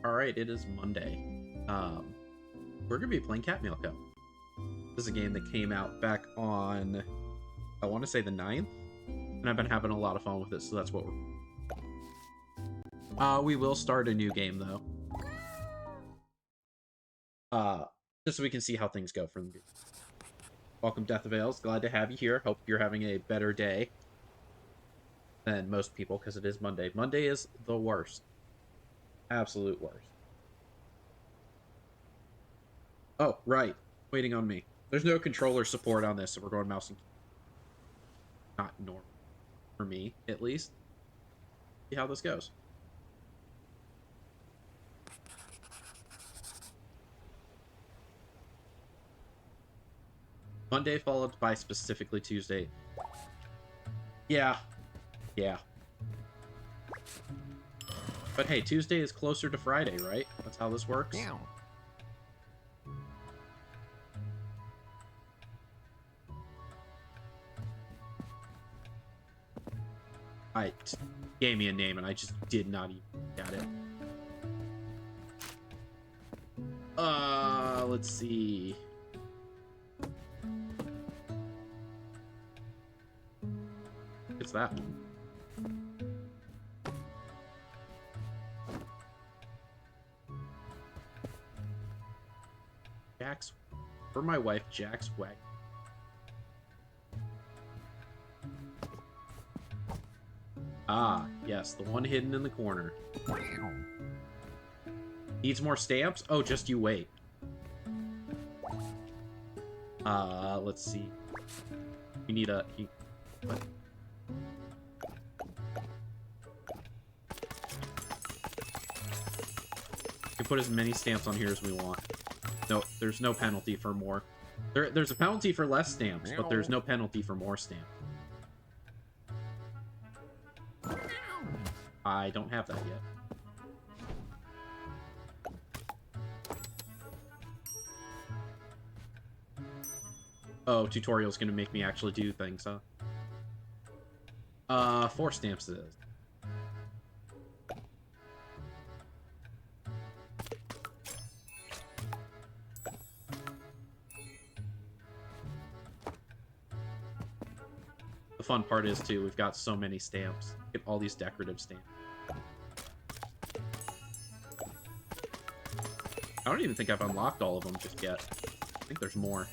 All right, it is Monday. We're gonna be playing Cat Meow Co. This is a game that came out back on, I want to say the 9th, and I've been having a lot of fun with it, so that's what we're... we will start a new game, though. Just so we can see how things go from the... Welcome, Death Avails. Glad to have you here. Hope you're having a better day than most people, because it is Monday. Monday is the worst. Absolute worst. Oh, right. Waiting on me. There's no controller support on this, so we're going mouse and keyboard. Not normal. For me, at least. See how this goes. Monday followed by specifically Tuesday. Yeah. Yeah. But hey, Tuesday is closer to Friday, right? That's how this works. Meow. Gave me a name and I just did not even get it. Let's see. It's that one. Jack's, for my wife, Jack's Wag. Ah, yes, the one hidden in the corner. Needs more stamps? Oh, just you wait. Let's see. We need a... What? We can put as many stamps on here as we want. No, there's no penalty for more. There's a penalty for less stamps, but there's no penalty for more stamps. I don't have that yet. Oh, tutorial's gonna make me actually do things, huh? 4 stamps it is. The fun part is, too, we've got so many stamps. Get all these decorative stamps. I don't even think I've unlocked all of them just yet. I think there's more.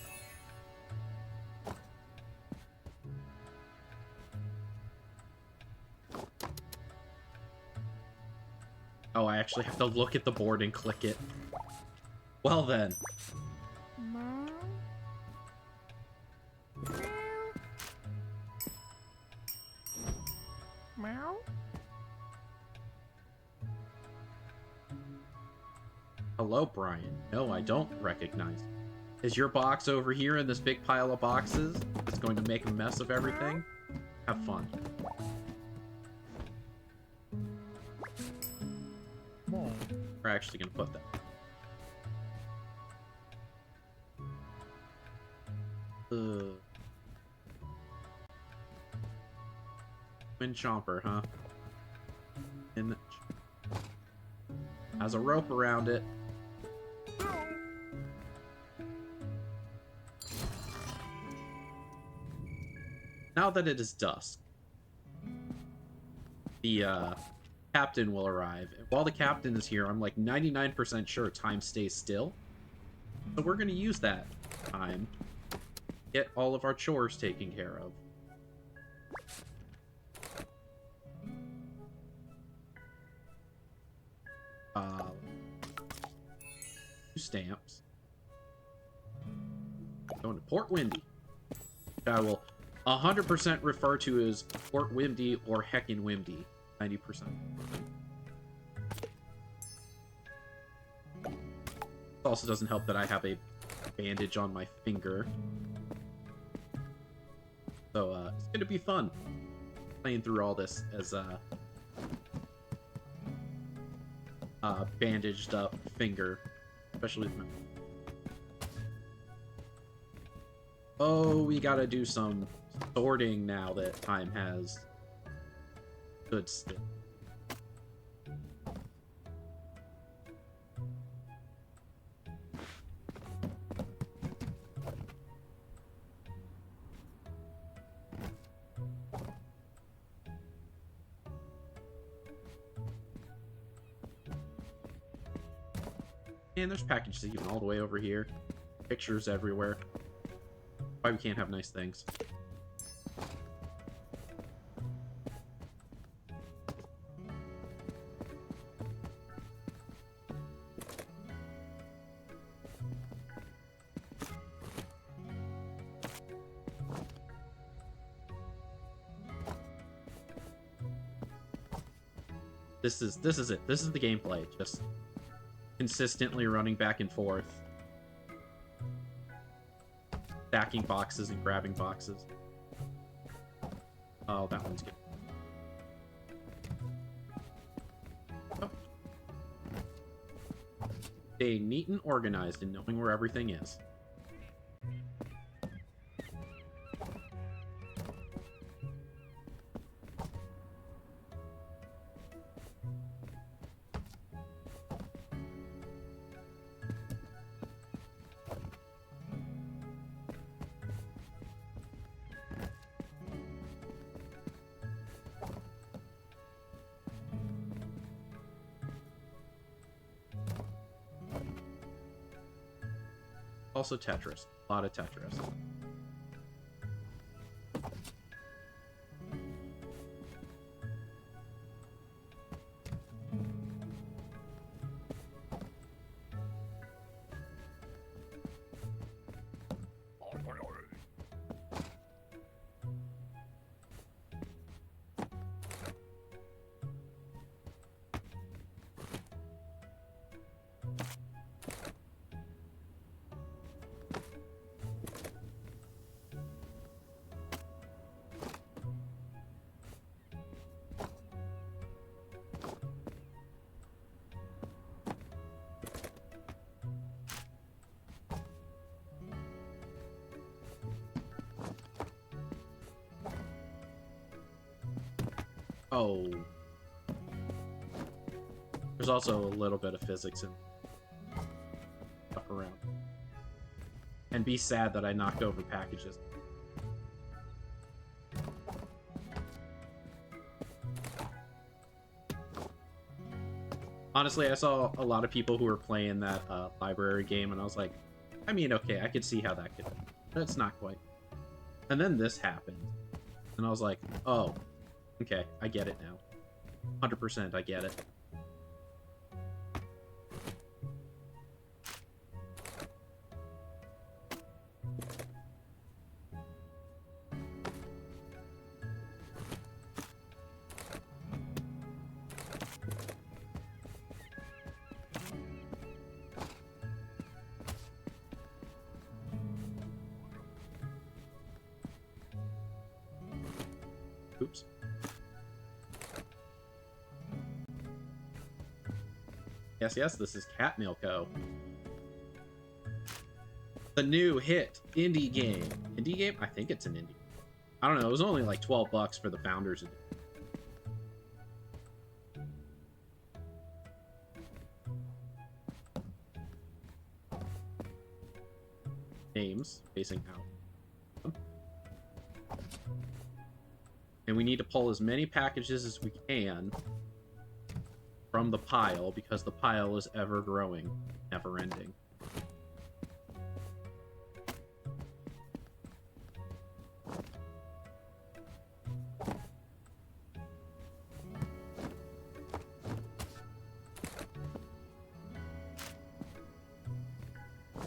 Oh, I actually have to look at the board and click it. Well then. Meow. Hello, Brian. No, I don't recognize. Is your box over here in this big pile of boxes that's going to make a mess of everything? Have fun. We're actually going to put that. Twin Chomper, huh? Has a rope around it. Now that it is dusk, the captain will arrive. And while the captain is here, I'm like 99% sure time stays still. So we're going to use that time to get all of our chores taken care of. Two stamps. Going to Port Windy. I will 100% refer to as Port Windy or Heckin' Windy. 90%. It also doesn't help that I have a bandage on my finger. So, it's gonna be fun playing through all this as bandaged up finger. Especially with my... Oh, we gotta do some sorting now that time has stood still. And there's packages even all the way over here. Pictures everywhere. Why we can't have nice things. This is it. This is the gameplay. Just consistently running back and forth. Stacking boxes and grabbing boxes. Oh, that one's good. Oh. Staying neat and organized and knowing where everything is. Also Tetris. A lot of Tetris. Oh. There's also a little bit of physics in up around. And be sad that I knocked over packages. Honestly, I saw a lot of people who were playing that library game, and I was like, I mean, okay, I could see how that could be. But it's not quite. And then this happened. And I was like, oh, okay, I get it now. 100% I get it. Oops. Yes, this is Cat Mail Co. The new hit indie game. Indie game? I think it's an indie. I don't know. It was only like $12 for the Founders Edition. Names facing out. And we need to pull as many packages as we can from the pile, because the pile is ever growing, never ending.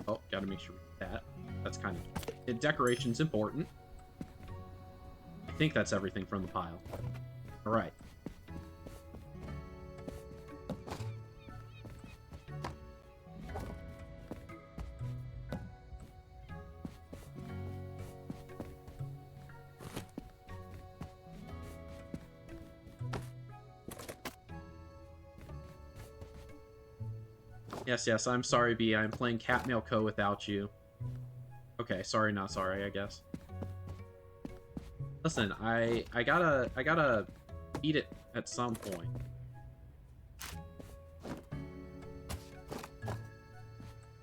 Oh, gotta make sure we get that. That's kind of... Decoration's important. I think that's everything from the pile. Alright. Yes, I'm sorry, B. I'm playing Cat Mail Co. without you. Okay, sorry, not sorry, I guess. Listen, I gotta beat it at some point.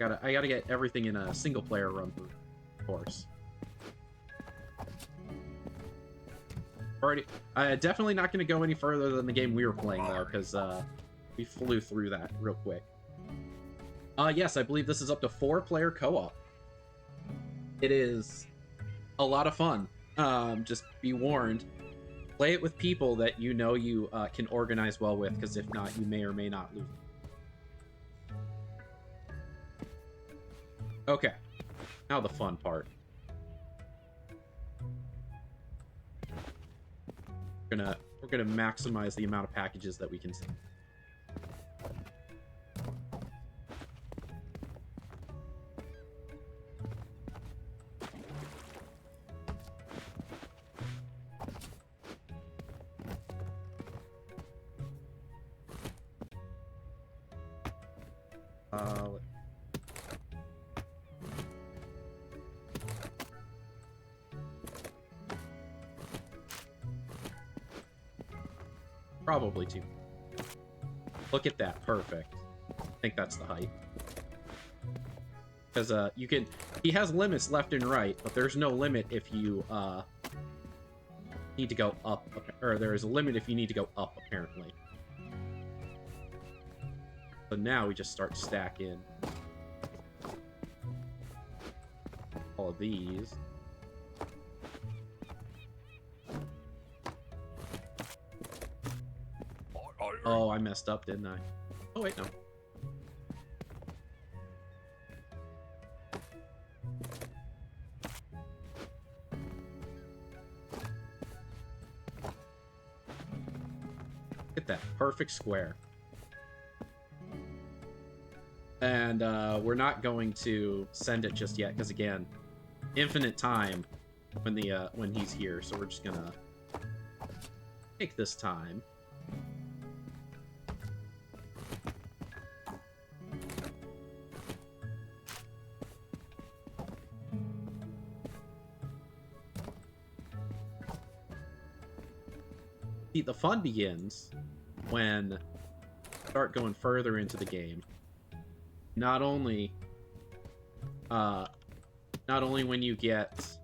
I gotta get everything in a single player run through, of course. Already, definitely not gonna go any further than the game we were playing though, because we flew through that real quick. Yes, I believe this is up to 4-player co-op. It is a lot of fun. Just be warned. Play it with people that you know you can organize well with, because if not, you may or may not lose. Okay, now the fun part. We're gonna maximize the amount of packages that we can send. Probably 2. Look at that, perfect. I think that's the height. Because you can, he has limits left and right, but there's no limit if you need to go up, or there is a limit if you need to go up, apparently. So now we just start stacking all of these. Oh, I messed up, didn't I? Oh, wait, no. Look at that. Perfect square. And we're not going to send it just yet, because again, infinite time when he's here. So we're just gonna take this time. See, the fun begins when you start going further into the game. Not only when you get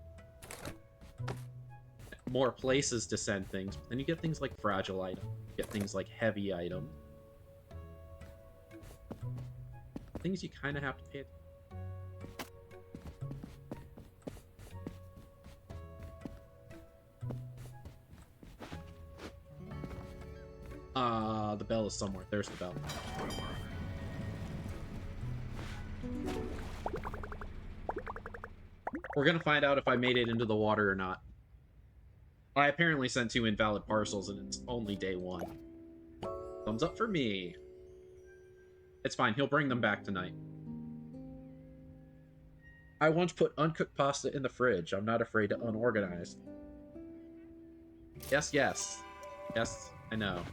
more places to send things, but then you get things like fragile items, you get things like heavy items. Things you kind of have to pay attention. The bell is somewhere. There's the bell. We're gonna find out if I made it into the water or not. I apparently sent 2 invalid parcels, and it's only day 1. Thumbs up for me. It's fine. He'll bring them back tonight. I once put uncooked pasta in the fridge. I'm not afraid to unorganize. Yes, yes. Yes, I know.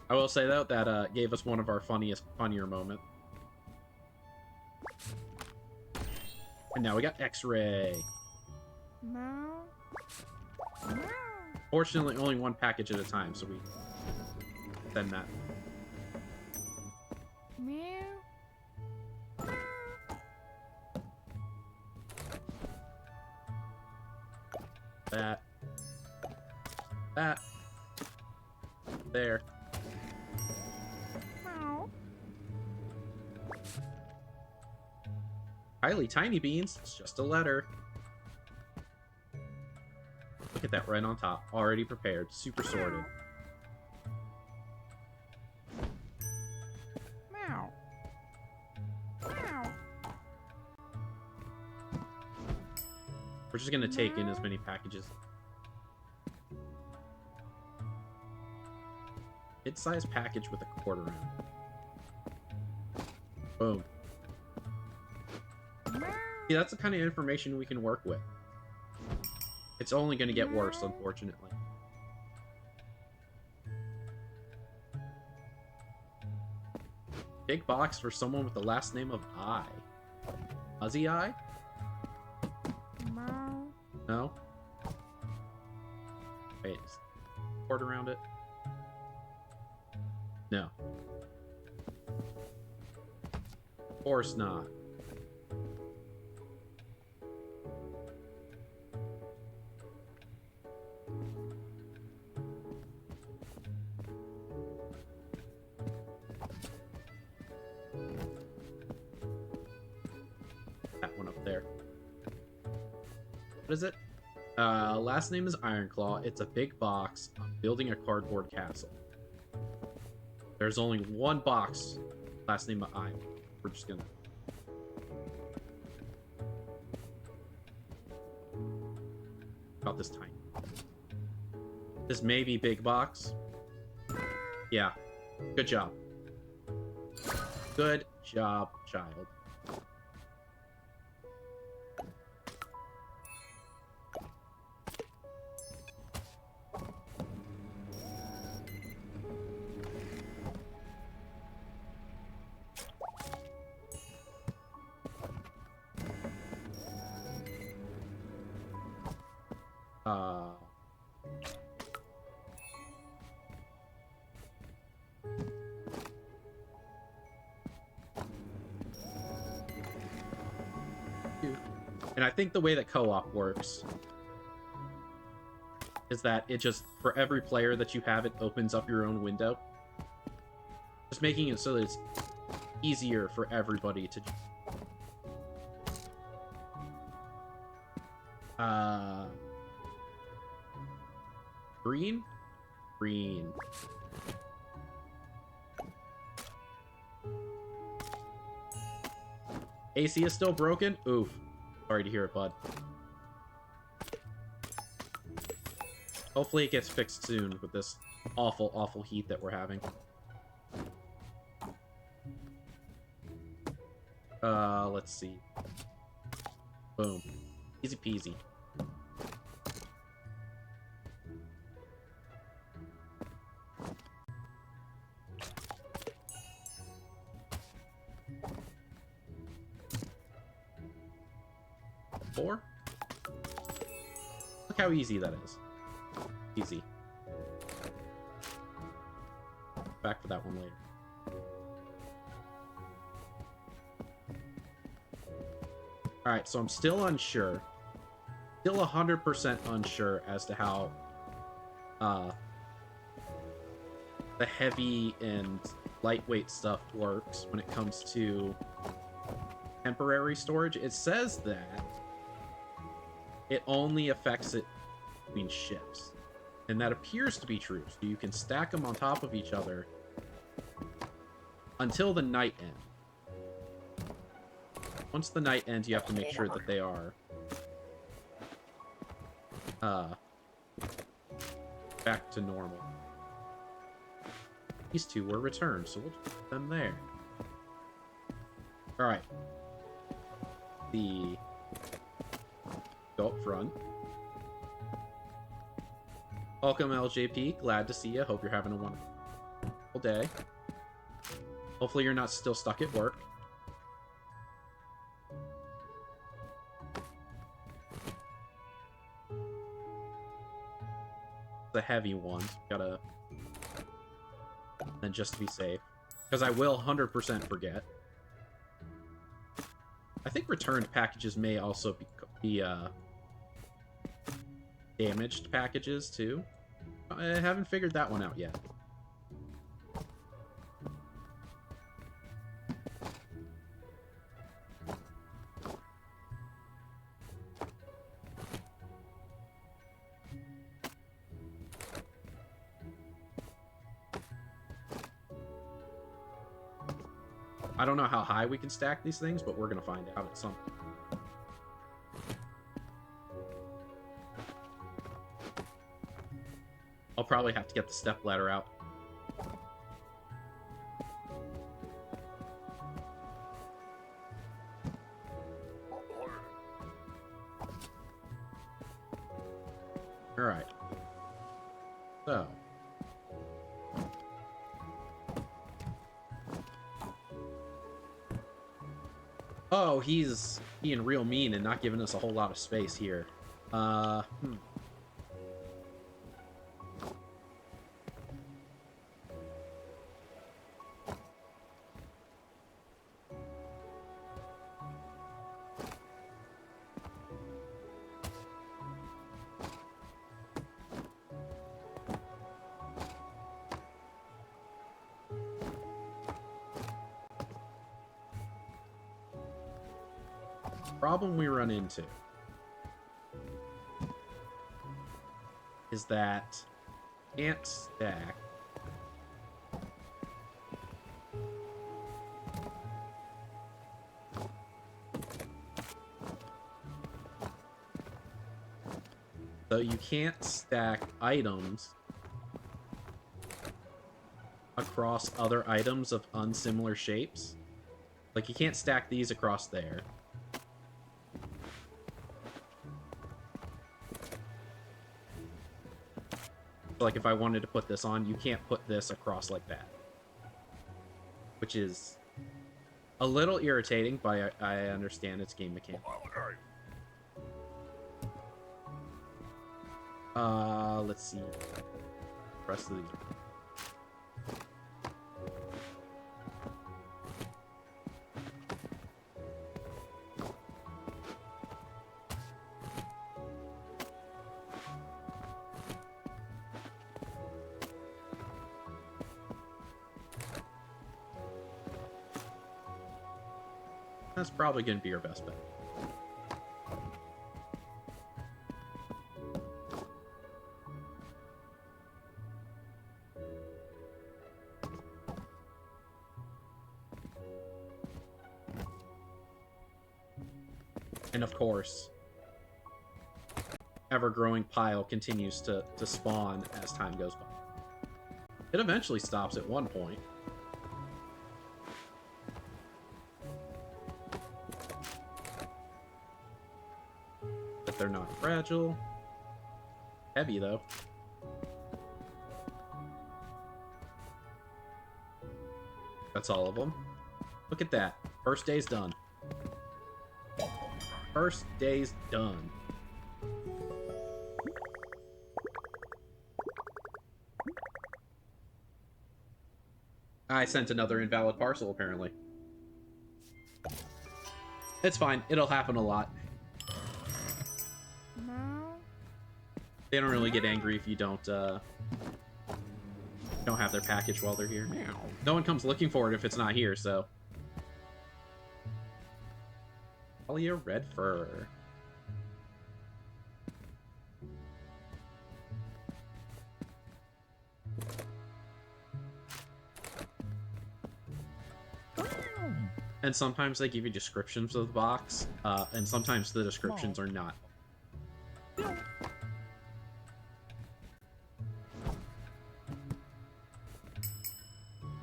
I will say, though, that gave us one of our funnier moments. And now we got X-ray. Meow. Meow. Fortunately, only 1 package at a time, so we send that. Meow. That. That. There. Meow. Kylie, tiny beans. It's just a letter. Look at that right on top. Already prepared. Super sorted. Meow. Meow. We're just gonna take in as many packages. Mid-sized package with a quarter round. Boom. See, that's the kind of information we can work with. It's only going to get worse, unfortunately. Big box for someone with the last name of I. Fuzzy Eye? Meow. No? Wait. Cord around it? No. Of course not. What is it? Last name is Ironclaw. It's a big box. I'm building a cardboard castle. There's only one box. Last name of Iron. We're just gonna... About this tiny. This may be big box. Yeah. Good job. Good job, child. Uh... And I think the way that co-op works is that it just, for every player that you have, it opens up your own window. Just making it so that it's easier for everybody to... Green? Green. AC is still broken? Oof. Sorry to hear it, bud. Hopefully it gets fixed soon with this awful, awful heat that we're having. Let's see. Boom. Easy peasy. Four? Look how easy that is. Easy. Back for that one later. Alright, so I'm still unsure. Still 100% unsure as to how the heavy and lightweight stuff works when it comes to temporary storage. It says that it only affects it between shifts. And that appears to be true. So you can stack them on top of each other until the night end. Once the night ends, you have to make sure that they are back to normal. These two were returned, so we'll just put them there. Alright. Go up front. Welcome, LJP. Glad to see you. Hope you're having a wonderful day. Hopefully you're not still stuck at work. The heavy ones. Gotta... And just to be safe. Because I will 100% forget. I think returned packages may also be damaged packages, too. I haven't figured that one out yet. I don't know how high we can stack these things, but we're going to find out at some point. I'll probably have to get the step ladder out. Alright. So. Oh, he's being real mean and not giving us a whole lot of space here. Problem we run into is that can't stack so you can't stack items across other items of unsimilar shapes. Like, you can't stack these across there. Like, if I wanted to put this on, you can't put this across like that. Which is a little irritating, but I understand it's game mechanic. Let's see. The rest of these. That's probably going to be your best bet. And of course, ever-growing pile continues to spawn as time goes by. It eventually stops at one point. But they're not fragile. Heavy, though. That's all of them. Look at that. First day's done. First day's done. I sent another invalid parcel, apparently. It's fine. It'll happen a lot. Meow. They don't really get angry if you don't have their package while they're here. No one comes looking for it if it's not here, so. Talia red fur. And sometimes they give you descriptions of the box, and sometimes the descriptions are not.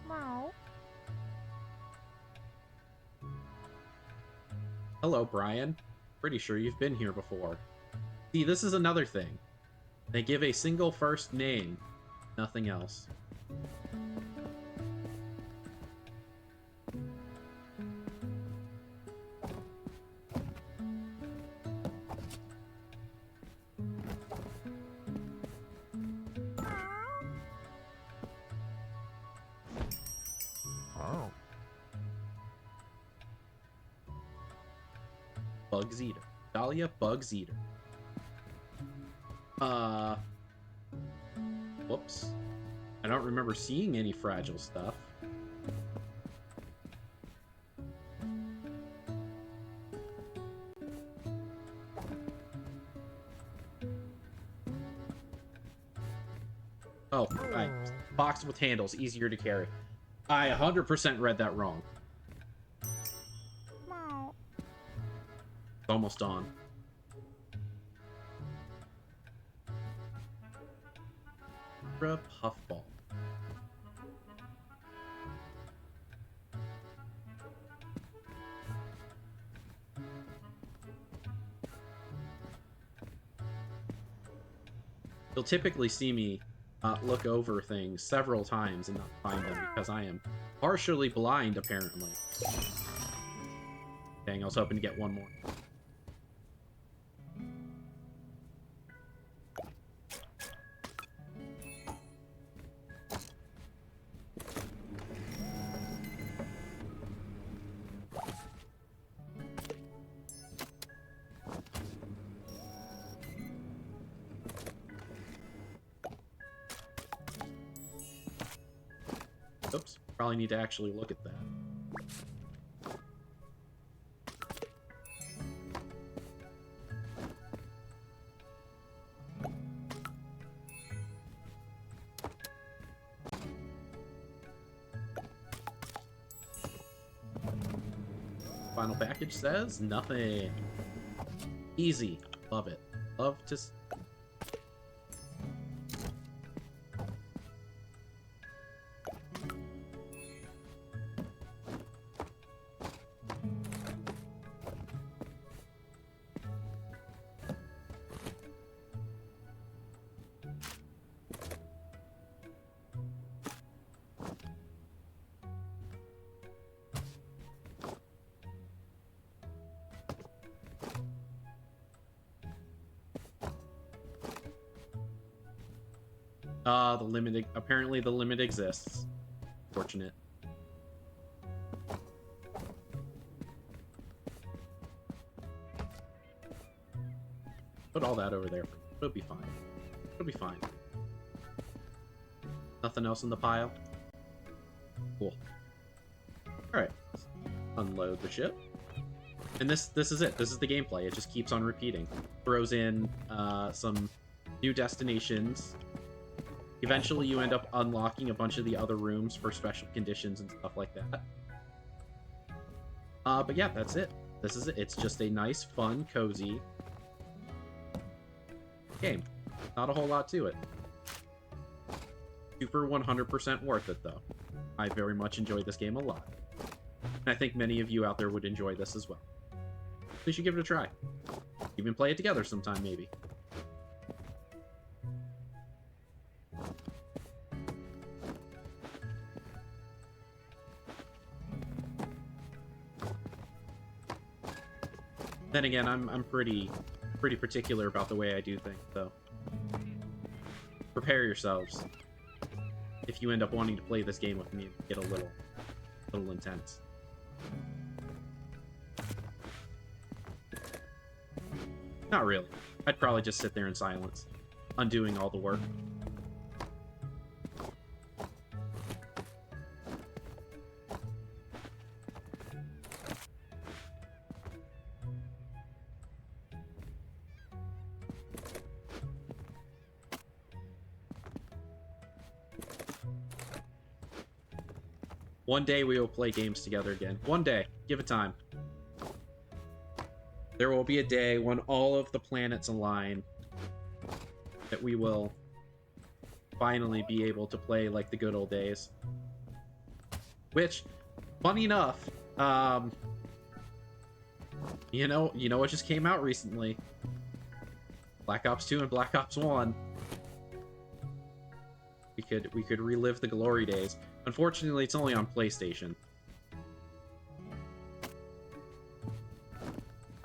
Meow. Hello, Brian. Pretty sure you've been here before. See, this is another thing. They give a single first name, nothing else. Oh. Bugs Eater. Dahlia Bugs Eater. Whoops. I don't remember seeing any fragile stuff. Oh, right. Box with handles, easier to carry. I 100% read that wrong. Meow. It's almost on. Puffball. You'll typically see me look over things several times and not find them because I am partially blind, apparently. Dang, I was hoping to get one more. Oops, probably need to actually look at that. Final package says nothing. Easy. Love it. Love to... the limit... Apparently the limit exists. Fortunate. Put all that over there. It'll be fine. It'll be fine. Nothing else in the pile? Cool. Alright. Unload the ship. And this is it. This is the gameplay. It just keeps on repeating. Throws in some new destinations. Eventually you end up unlocking a bunch of the other rooms for special conditions and stuff like that. But yeah, that's it. This is it. It's just a nice, fun, cozy game. Not a whole lot to it. Super 100% worth it, though. I very much enjoyed this game a lot. And I think many of you out there would enjoy this as well. We should give it a try. Even play it together sometime, maybe. Then again, I'm pretty particular about the way I do things, so prepare yourselves. If you end up wanting to play this game with me, get a little intense. Not really. I'd probably just sit there in silence, undoing all the work. One day we will play games together again. One day. Give it time. There will be a day when all of the planets align that we will finally be able to play like the good old days. Which, funny enough, you know what just came out recently? Black Ops 2 and Black Ops 1. We could relive the glory days. Unfortunately, it's only on PlayStation.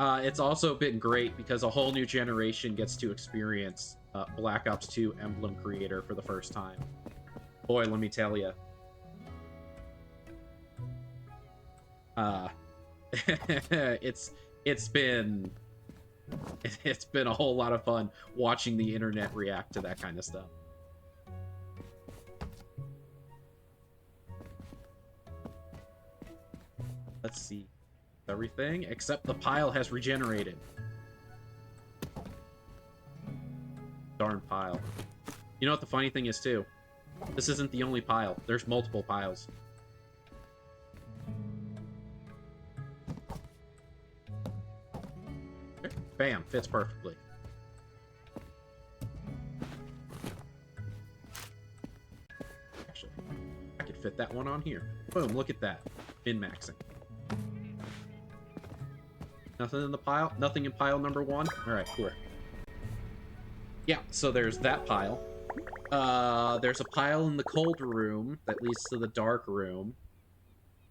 It's also been great because a whole new generation gets to experience Black Ops 2 Emblem Creator for the first time. Boy, let me tell you. It's been a whole lot of fun watching the internet react to that kind of stuff. Let's see. Everything except the pile has regenerated. Darn pile. You know what the funny thing is, too? This isn't the only pile. There's multiple piles. Okay. Bam. Fits perfectly. Actually, I could fit that one on here. Boom. Look at that. Min-maxing. Nothing in the pile? Nothing in pile number 1? Alright, cool. Yeah, so there's that pile. There's a pile in the cold room that leads to the dark room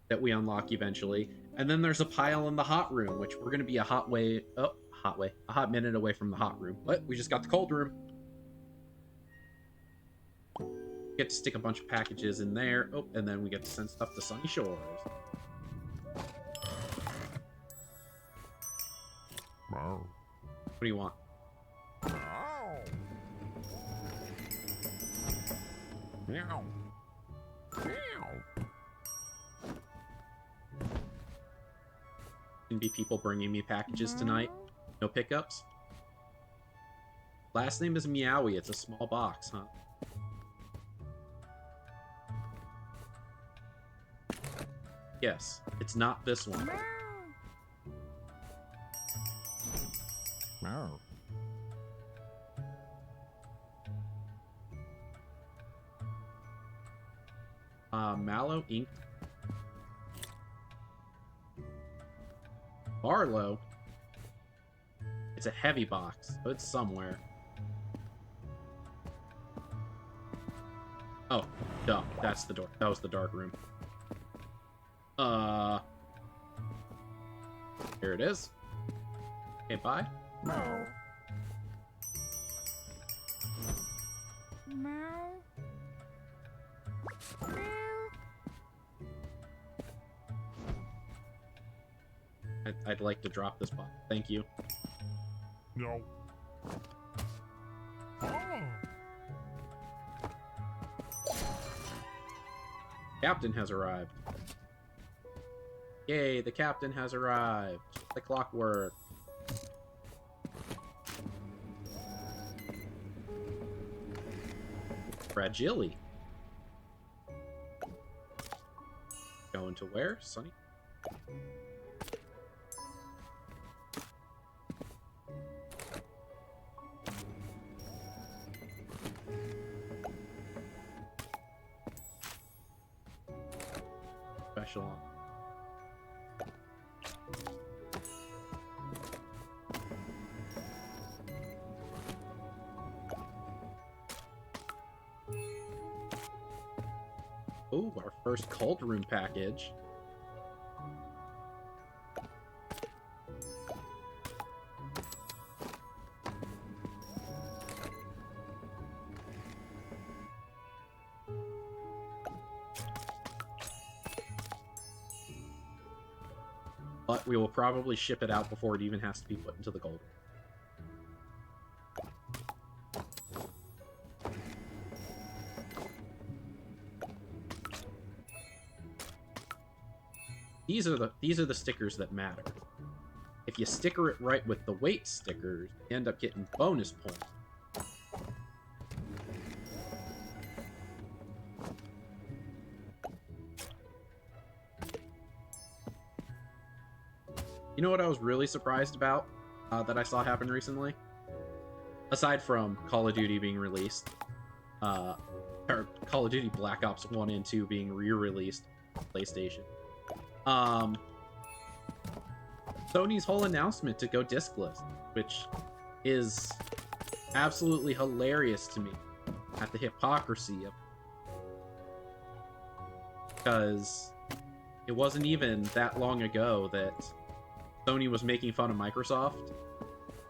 that we unlock eventually. And then there's a pile in the hot room, which we're going to be a hot minute away from the hot room. What? We just got the cold room. Get to stick a bunch of packages in there. Oh, and then we get to send stuff to Sunny Shores. What do you want? Meow. Meow. Can be people bringing me packages tonight. No pickups. Last name is Meowie. It's a small box, huh? Yes, it's not this one. Meow. Mallow, ink. Barlow. It's a heavy box, so it's somewhere. Oh, duh. That's the door. That was the dark room. Here it is. Okay, bye. Meow. Meow. Meow. I'd like to drop this box. Thank you. No. Oh. Captain has arrived. Yay, the captain has arrived. The clockwork. Fragile. Going to where? Sunny? Special on. Ooh, our first cold room package. But we will probably ship it out before it even has to be put into the cold room. These are the stickers that matter. If you sticker it right with the weight stickers, you end up getting bonus points. You know what I was really surprised about that I saw happen recently? Aside from Call of Duty being released, or Call of Duty Black Ops 1 and 2 being re-released on PlayStation. Sony's whole announcement to go discless, which is absolutely hilarious to me at the hypocrisy of, because it wasn't even that long ago that Sony was making fun of Microsoft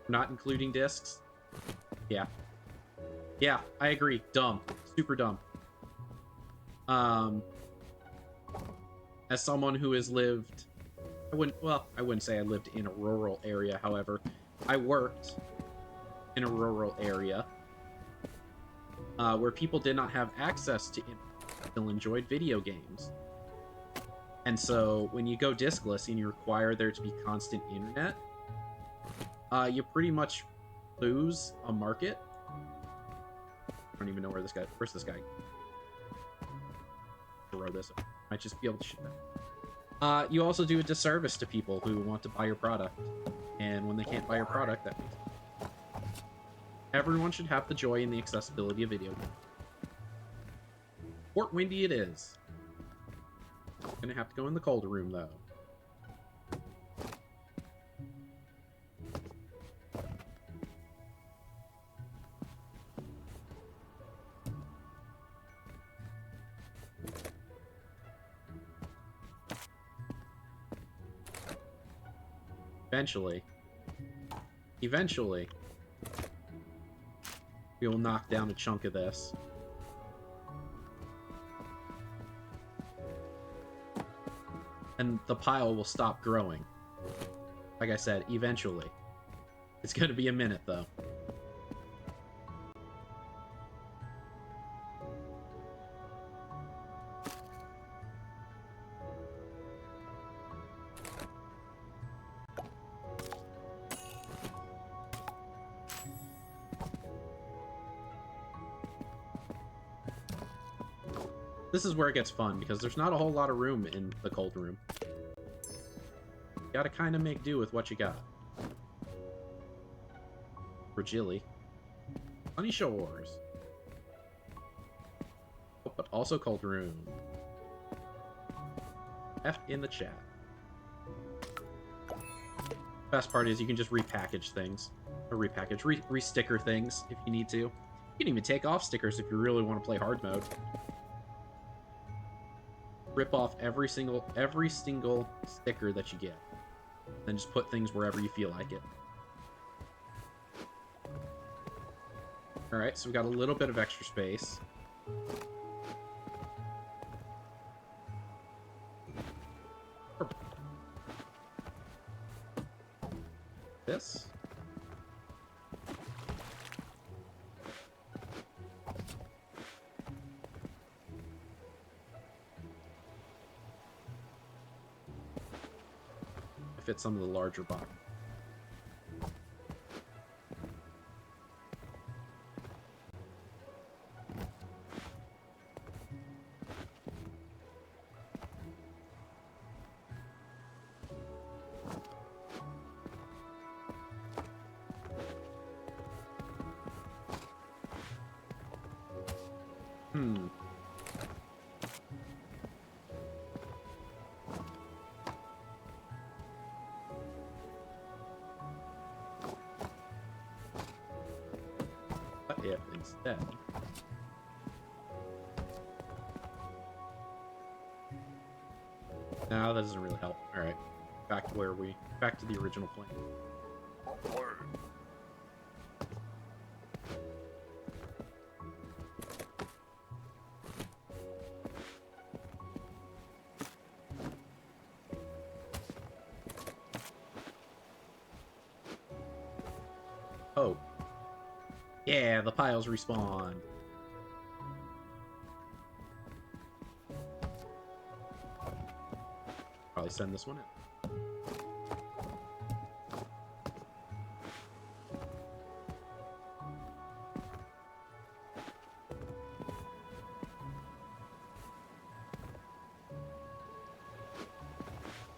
for not including discs. Yeah, I agree. Dumb, super dumb. As someone who has lived, I wouldn't say I lived in a rural area, however, I worked in a rural area where people did not have access to internet, still enjoyed video games. And so when you go discless and you require there to be constant internet, you pretty much lose a market. I don't even know where's this guy? Throw this up. Might just be able to shoot that. You also do a disservice to people who want to buy your product. And when they can't buy your product, that means everyone should have the joy and the accessibility of video games. Fort Windy it is. Gonna have to go in the cold room, though. Eventually, we will knock down a chunk of this. And the pile will stop growing. Like I said, eventually. It's gonna be a minute, though. This is where it gets fun, because there's not a whole lot of room in the cold room. You gotta kind of make do with what you got. Fragile. Sunny Shores. Oh, but also Cold Room. F in the chat. Best part is you can just repackage things. Or repackage, re-sticker things if you need to. You can even take off stickers if you really want to play hard mode. Rip off every single sticker that you get. Then just put things wherever you feel like it. Alright, so we've got a little bit of extra space. This. Fit some of the larger box. What if instead no, that doesn't really help. Alright. Back to the original plan. Oh. Yeah, the piles respawn. Probably send this one in.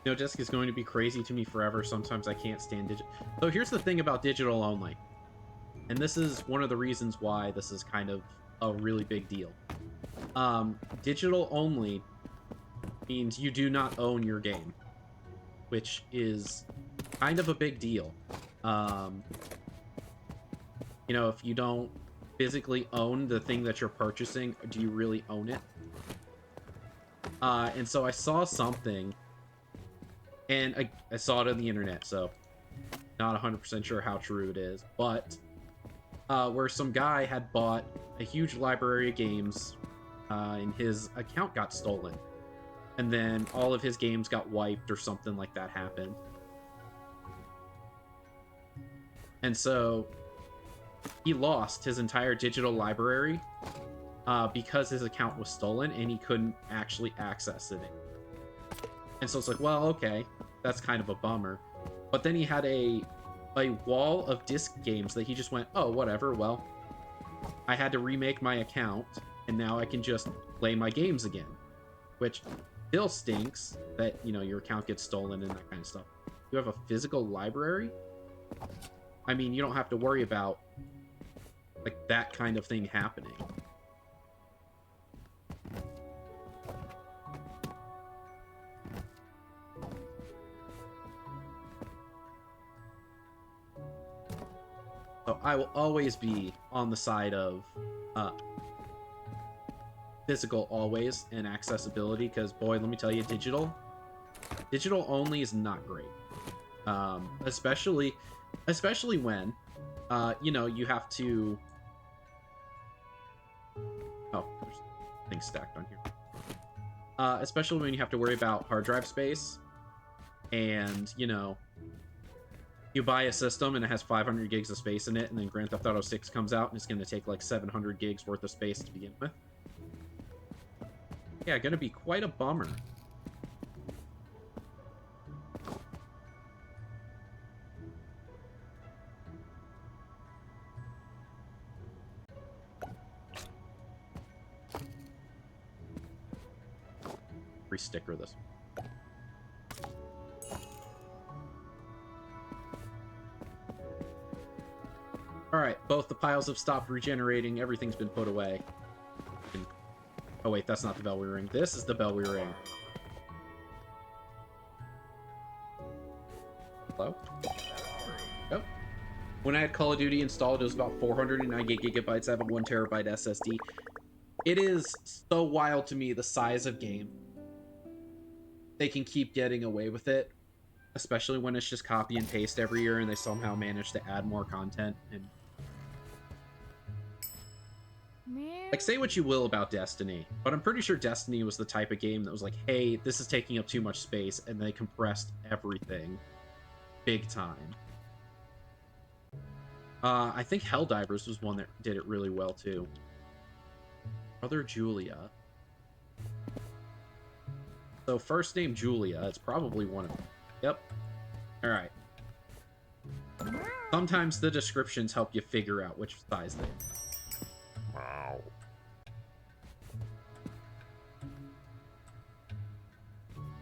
You know, disc is going to be crazy to me forever. Sometimes I can't stand digital. So here's the thing about digital only. And this is one of the reasons why this is kind of a really big deal. Digital only means you do not own your game, which is kind of a big deal. You know, if you don't physically own the thing that you're purchasing, do you really own it? And so I saw something, and I saw it on the internet, so not 100% sure how true it is, but where some guy had bought a huge library of games, and his account got stolen. And then all of his games got wiped or something like that happened. And so he lost his entire digital library because his account was stolen and he couldn't actually access it. And so it's like, well, okay, that's kind of a bummer. But then he had a wall of disc games that he just went, oh, whatever, well, I had to remake my account, and now I can just play my games again. Which still stinks that, you know, your account gets stolen and that kind of stuff. You have a physical library? I mean, you don't have to worry about, like, that kind of thing happening. So I will always be on the side of physical always and accessibility, because boy, let me tell you, digital only is not great. Especially when you know, you have to there's things stacked on here. Especially when you have to worry about hard drive space, and you know, you buy a system and it has 500 gigs of space in it, and then Grand Theft Auto 6 comes out and it's going to take like 700 gigs worth of space to begin with. Yeah, gonna be quite a bummer. Re-sticker this. Both the piles have stopped regenerating. Everything's been put away. And... oh, wait, that's not the bell we ring. This is the bell we ring. Hello? Oh. When I had Call of Duty installed, it was about 490 gigabytes. I have a 1 terabyte SSD. It is so wild to me, the size of game. They can keep getting away with it, especially when it's just copy and paste every year and they somehow manage to add more content. And like, say what you will about Destiny, but I'm pretty sure Destiny was the type of game that was like, hey, this is taking up too much space, and they compressed everything big time. I think Helldivers was one that did it really well too. Brother Julia. So first name Julia, it's probably one of them. Yep. Alright. Sometimes the descriptions help you figure out which size they are. Meow.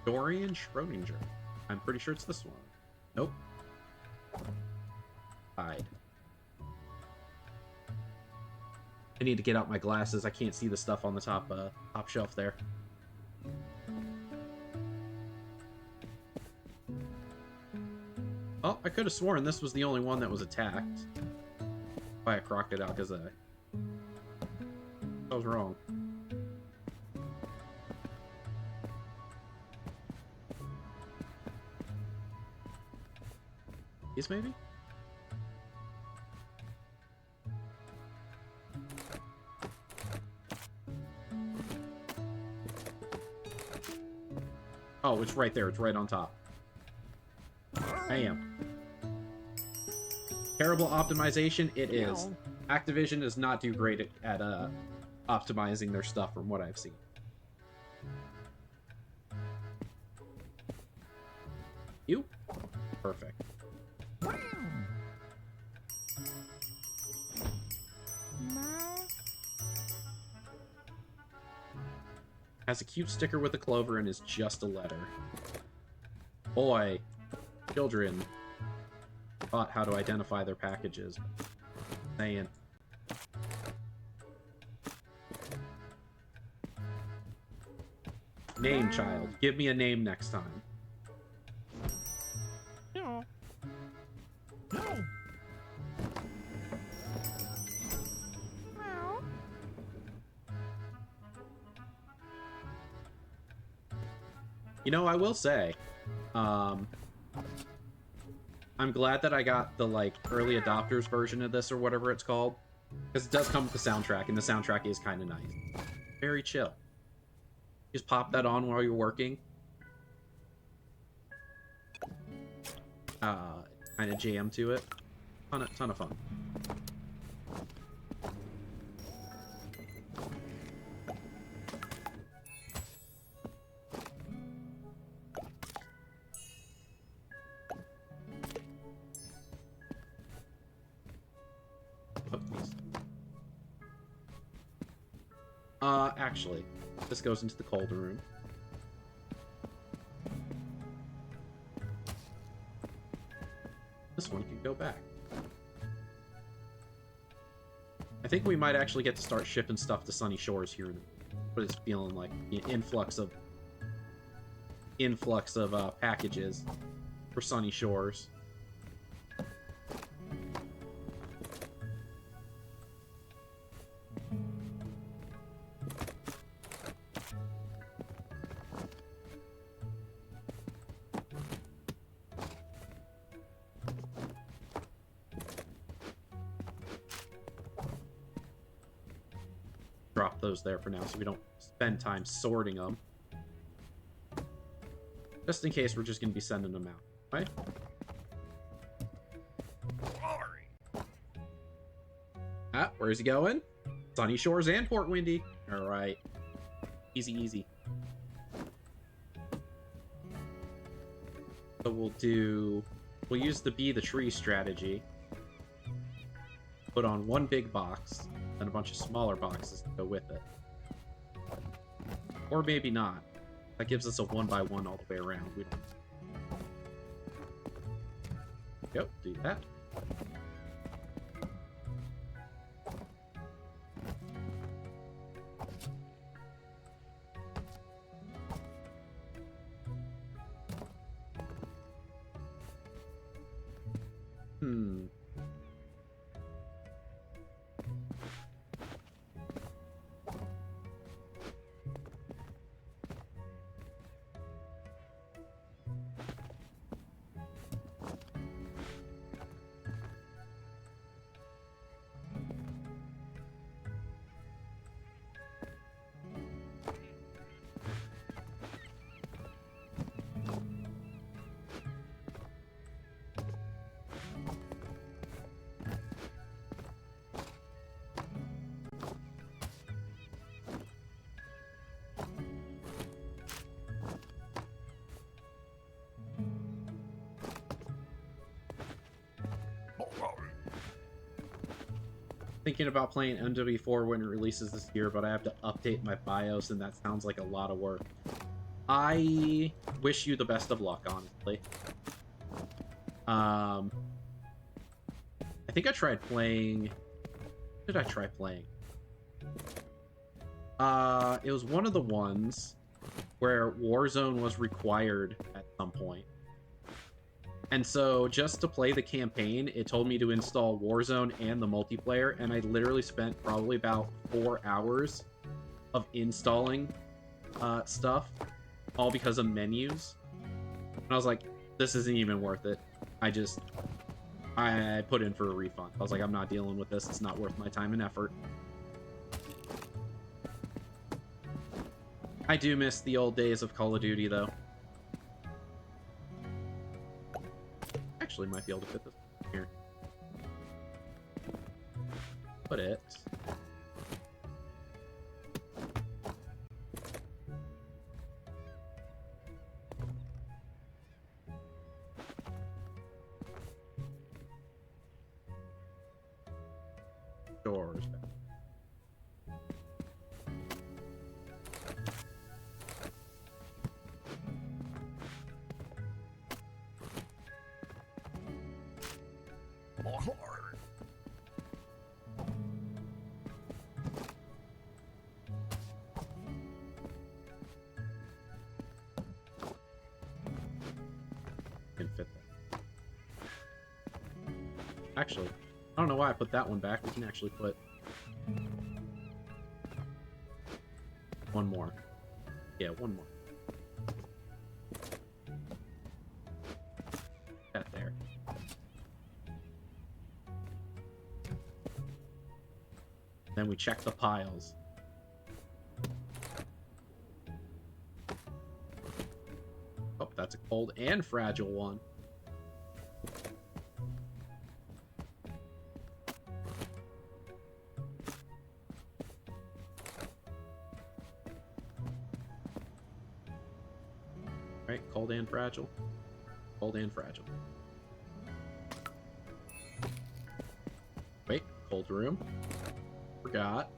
Dorian Schrodinger. I'm pretty sure it's this one. Nope. Hide. I need to get out my glasses. I can't see the stuff on the top shelf there. Oh, I could have sworn this was the only one that was attacked by a crocodile because I was wrong. These maybe? Oh, it's right there. It's right on top. I am. Terrible optimization? It is. Activision does not do great at optimizing their stuff from what I've seen. You? Perfect. Has a cute sticker with a clover and is just a letter. Boy, children taught how to identify their packages. Saying. Name, child. Give me a name next time. Meow. Meow. Meow. You know, I will say, I'm glad that I got the, like, early adopters version of this, or whatever it's called. Because it does come with the soundtrack, and the soundtrack is kind of nice. Very chill. Just pop that on while you're working. Kind of jam to it. Ton of fun. Actually, this goes into the cold room. This one can go back. I think we might actually get to start shipping stuff to Sunny Shores here. What it's feeling like, the influx of packages for Sunny Shores. Drop those there for now so we don't spend time sorting them. Just in case we're just going to be sending them out, right? Ah, where's he going? Sunny Shores and Port Windy. All right. Easy, easy. So we'll use the Be the Tree strategy. Put on one big box, and a bunch of smaller boxes to go with it. Or maybe not. That gives us a 1x1 all the way around. We don't... Yep, do that. Thinking about playing MW4 when it releases this year, but I have to update my BIOS, and that sounds like a lot of work. I wish you the best of luck, honestly. I think I tried playing... What did I try playing? It was one of the ones where Warzone was required at some point. And so, just to play the campaign, it told me to install Warzone and the multiplayer, and I literally spent probably about 4 hours of installing stuff, all because of menus. And I was like, this isn't even worth it. I put in for a refund. I was like, I'm not dealing with this. It's not worth my time and effort. I do miss the old days of Call of Duty, though. Actually, might be able to fit this here. Put it. Doors. Can fit that. Actually, I don't know why I put that one back. We can actually put one more. Yeah, one more. That there. Then we check the piles. Oh, that's a cold and fragile one. Right, cold and fragile. Cold and fragile. Wait, cold room. Forgot.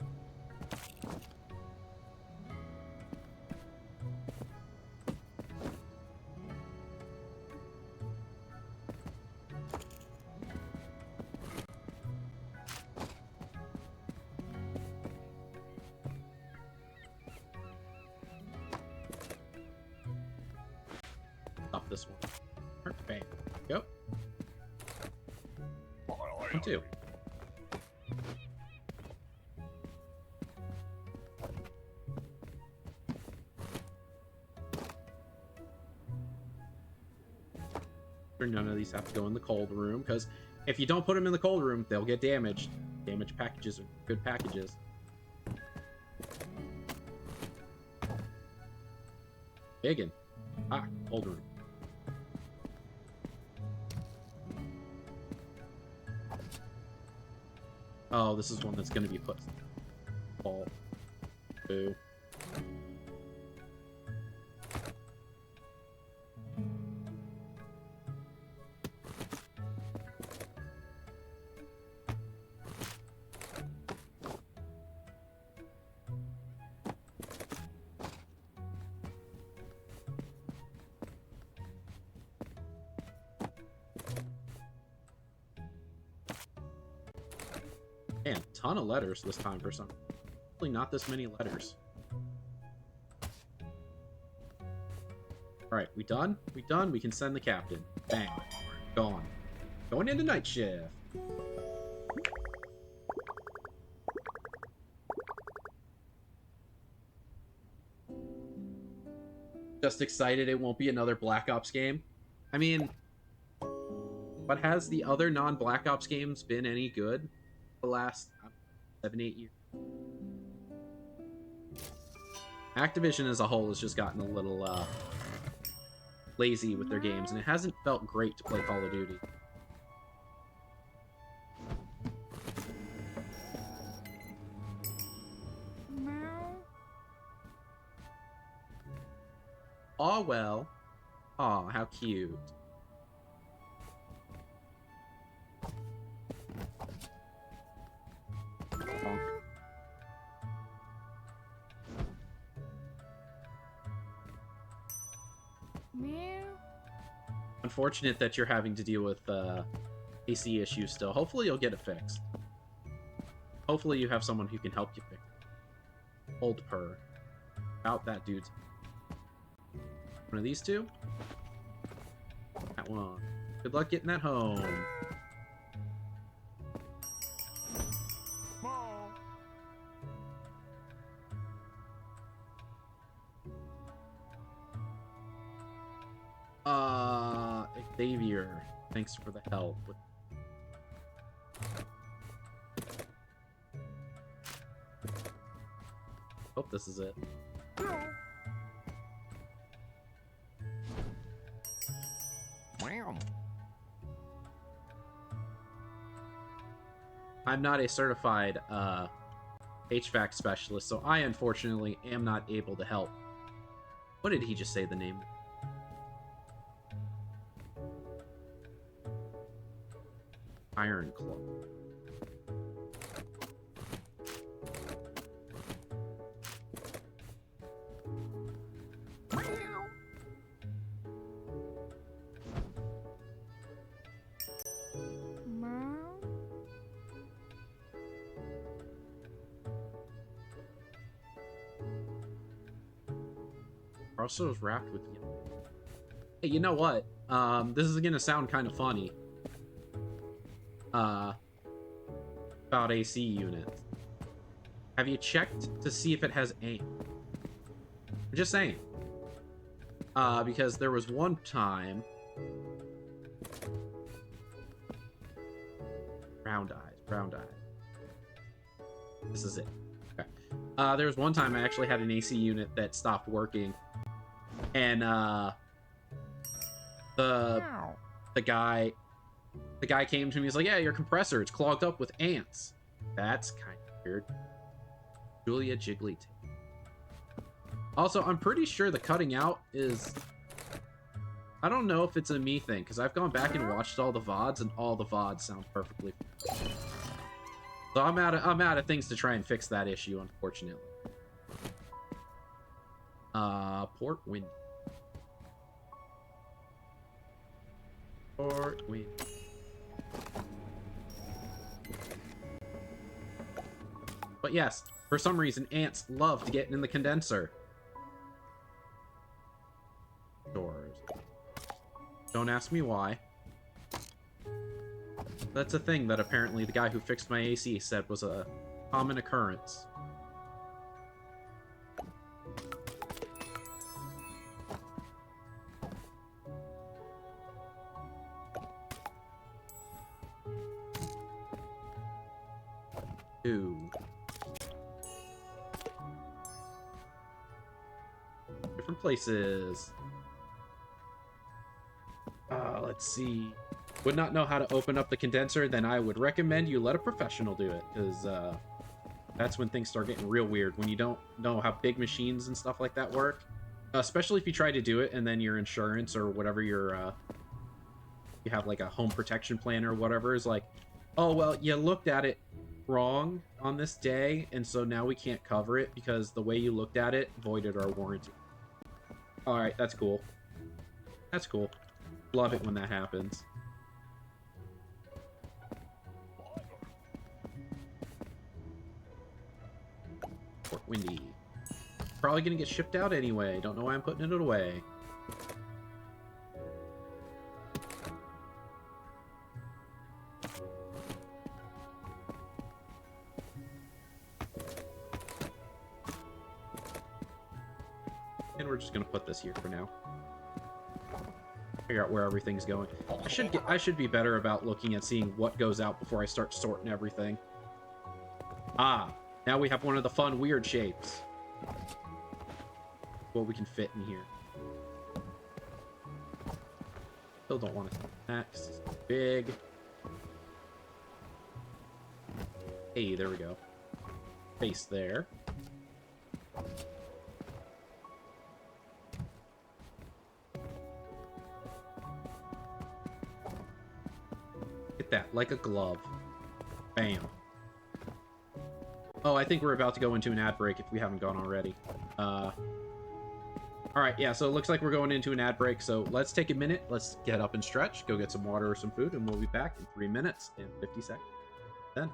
Stop this one. Bang. Go. 1, 2. None of these have to go in the cold room, because if you don't put them in the cold room, they'll get damaged. Damaged packages are good packages. Biggin. Ah, cold room. Oh, this is one that's going to be put. Ball. Boo. Man, ton of letters this time for some. Really not this many letters. Alright, we done? We done? We can send the captain. Bang. Gone. Going into night shift. Just excited it won't be another Black Ops game. I mean, but has the other non-Black Ops games been any good the last 7-8 years? Activision as a whole has just gotten a little lazy with their games, and it hasn't felt great to play Call of Duty. Meow. Aw, well. Aw, how cute. Meow. Unfortunate that you're having to deal with AC issues still. Hopefully you'll get it fixed. Hopefully you have someone who can help you fix it. Old purr. Out that dude's. One of these two? That one. Good luck getting that home. Xavier, thanks for the help. Hope this is it. Meow. I'm not a certified HVAC specialist, so I unfortunately am not able to help. What did he just say the name? Iron Claw. Meow. Also is wrapped with yellow. Hey, you know what? This is gonna sound kind of funny. About AC units. Have you checked to see if it has aim? I'm just saying. Because there was one time... Round eyes. This is it. Okay. There was one time I actually had an AC unit that stopped working. And, Meow. the guy came to me, he's like, yeah, your compressor, it's clogged up with ants. That's kind of weird. Julia Jiggly. Also, I'm pretty sure the cutting out is... I don't know if it's a me thing, because I've gone back and watched all the VODs, and all the VODs sound perfectly fine. So I'm out of things to try and fix that issue, unfortunately. Port Wind. Port Wind. But yes, for some reason, ants love to get in the condenser. Doors. Don't ask me why. That's a thing that apparently the guy who fixed my AC said was a common occurrence. Two. Different places. Let's see. Would not know how to open up the condenser, then I would recommend you let a professional do it, because that's when things start getting real weird, when you don't know how big machines and stuff like that work. Especially if you try to do it and then your insurance or whatever your you have like a home protection plan or whatever is like, oh well, you looked at it wrong on this day, and so now we can't cover it because the way you looked at it voided our warranty. Alright, that's cool. That's cool. Love it when that happens. Port Windy. Probably gonna get shipped out anyway. Don't know why I'm putting it away. And we're just gonna put this here for now. Figure out where everything's going. I should be better about looking at seeing what goes out before I start sorting everything. Ah, now we have one of the fun weird shapes. What we can fit in here. Still don't want to see that 'cause it's big. Hey, there we go. Face there. Get that, like a glove. Bam. Oh, I think we're about to go into an ad break if we haven't gone already. All right, yeah, so it looks like we're going into an ad break. So let's take a minute. Let's get up and stretch, go get some water or some food, and we'll be back in 3 minutes and 50 seconds. Then.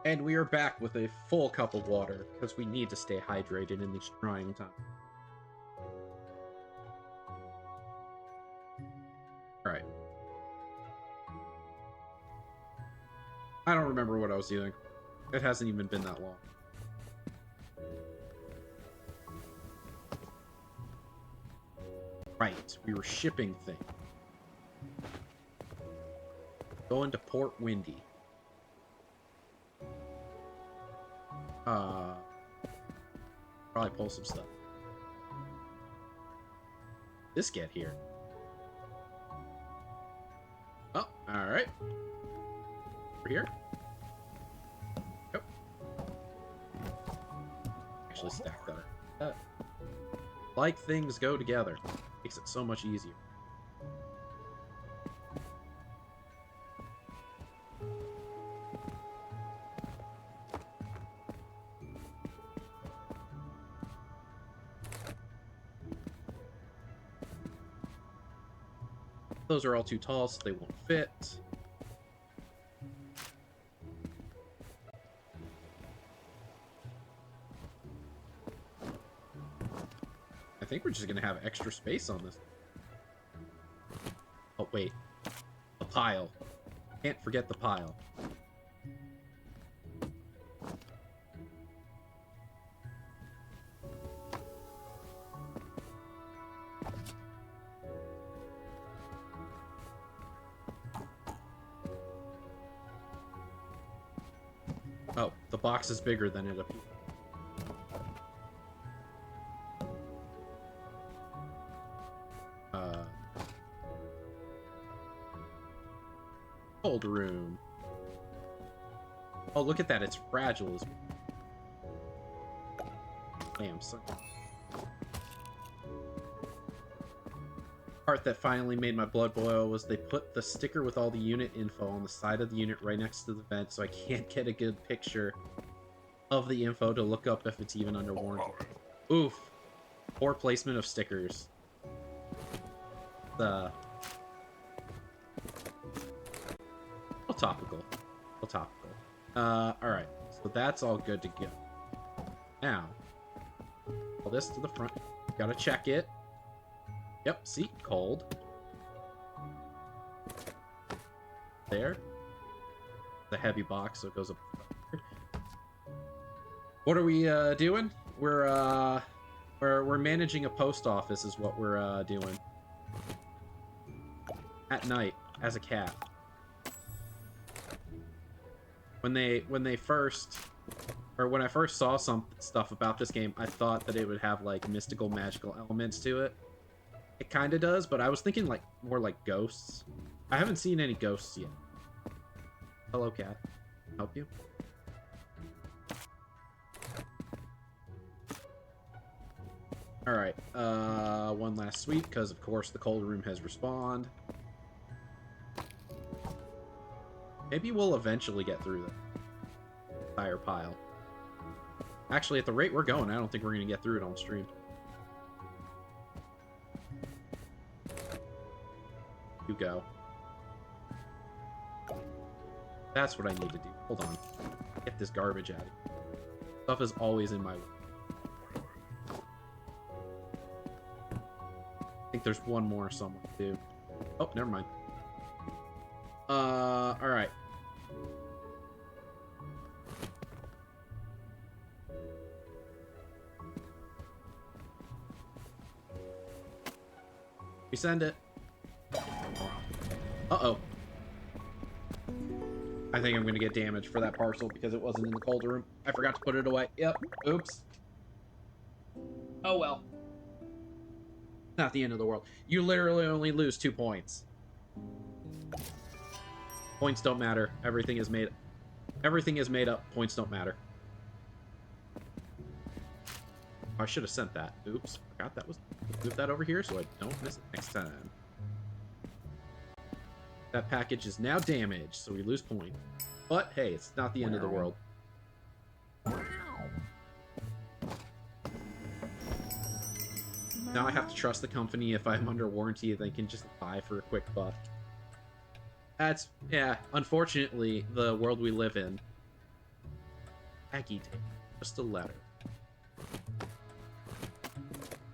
And we are back with a full cup of water because we need to stay hydrated in these trying times. All right. I don't remember what I was doing. It hasn't even been that long. Right, we were shipping things. Going to Port Windy. Probably pull some stuff. This get here. Oh, alright. Over here. Yep. Actually stack that. Like things go together. Makes it so much easier. Those are all too tall, so they won't fit. I think we're just gonna have extra space on this. Oh, wait. A pile. Can't forget the pile. Oh, the box is bigger than it appears. Cold room. Oh, look at that. It's fragile as damn son. Part that finally made my blood boil was they put the sticker with all the unit info on the side of the unit right next to the vent, so I can't get a good picture of the info to look up if it's even under warranty. Oof. Poor placement of stickers. A little topical. A little topical. Alright. So that's all good to go. Now, all this to the front. Gotta check it. Yep, see? Cold. There. The heavy box, so it goes up. What are we doing? We're managing a post office is what we're doing. At night, as a cat. When I first saw some stuff about this game, I thought that it would have like mystical, magical elements to it. It kind of does, but I was thinking like more like ghosts. I haven't seen any ghosts yet. Hello, cat. Help you? All right. One last sweep because of course the cold room has respawned. Maybe we'll eventually get through the entire pile. Actually, at the rate we're going, I don't think we're going to get through it on stream. You go. That's what I need to do. Hold on. Get this garbage out of here. Stuff is always in my way. I think there's one more somewhere, too. Oh, never mind. Alright. We send it. Uh-oh. I think I'm gonna get damaged for that parcel because it wasn't in the cold room. I forgot to put it away. Yep. Oops. Oh well. Not the end of the world. You literally only lose 2 points. Points don't matter. Everything is made up. Points don't matter. I should have sent that. Oops. Forgot that was... Move that over here so I don't miss it next time. That package is now damaged, so we lose point. But, hey, it's not the end of the world. Now I have to trust the company. If I'm under warranty, they can just buy for a quick buck. That's, yeah, unfortunately, the world we live in. Aggie tape. Just a letter.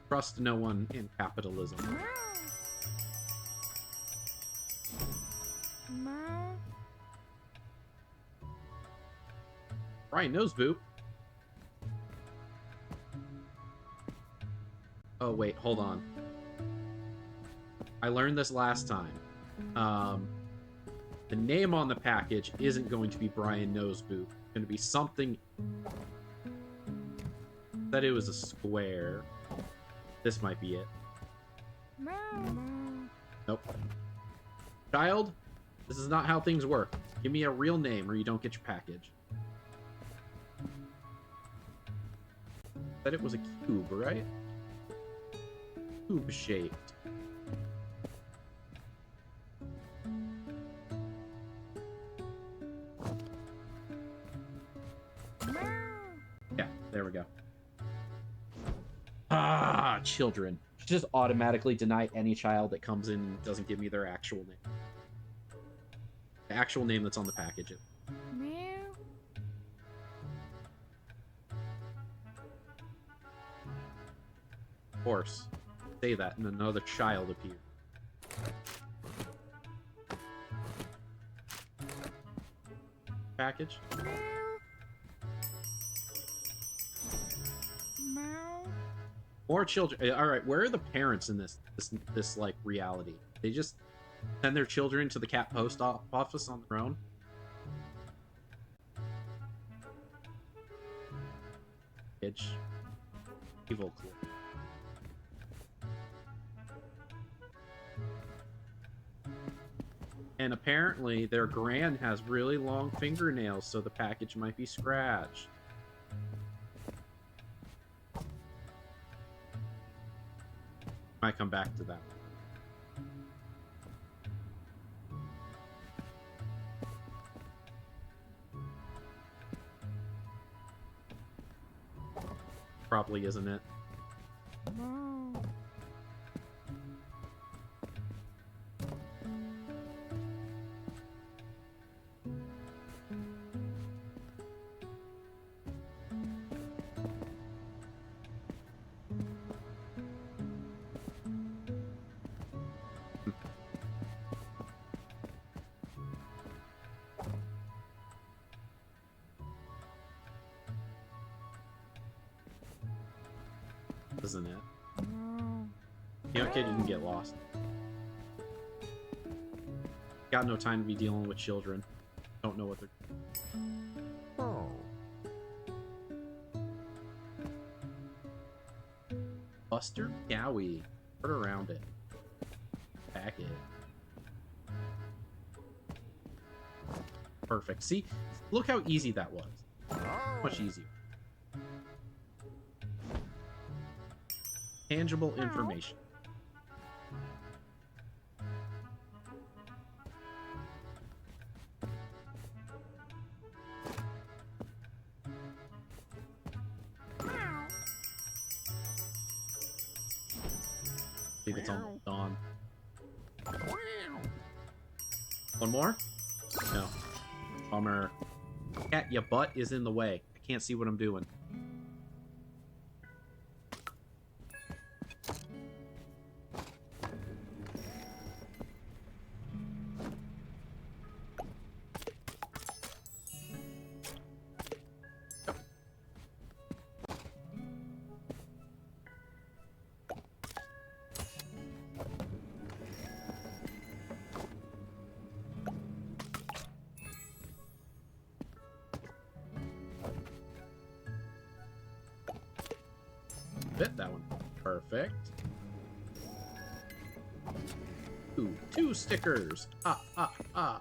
Trust no one in capitalism. Brian knows, Boop. Oh, wait, hold on. I learned this last time. The name on the package isn't going to be Brian Knows Boop. It's going to be something... That it was a square. This might be it. Nope. Child, this is not how things work. Give me a real name or you don't get your package. Said it was a cube, right? Cube shaped. Yeah, there we go. Ah, children. Just automatically deny any child that comes in and doesn't give me their actual name. The actual name that's on the package. Meow. Of course. Say that and another child appears. Package? Meow. More children. All right, where are the parents in this like reality? They just send their children to the cat post office on their own. Bitch. Evil clue. And apparently their Gran has really long fingernails, so the package might be scratched. Might come back to that. Probably isn't it? Meow. Isn't it? Meow. You know, kid, you can get lost. Got no time to be dealing with children. Don't know what they're... Oh. Buster Gowie. Put around it. Pack it. Perfect. See? Look how easy that was. Much easier. Tangible information. Meow. I think it's almost done. One more? No. Bummer. Cat, your butt is in the way. I can't see what I'm doing. Fit that one. Perfect. Ooh, 2 stickers. Ah, ah, ah.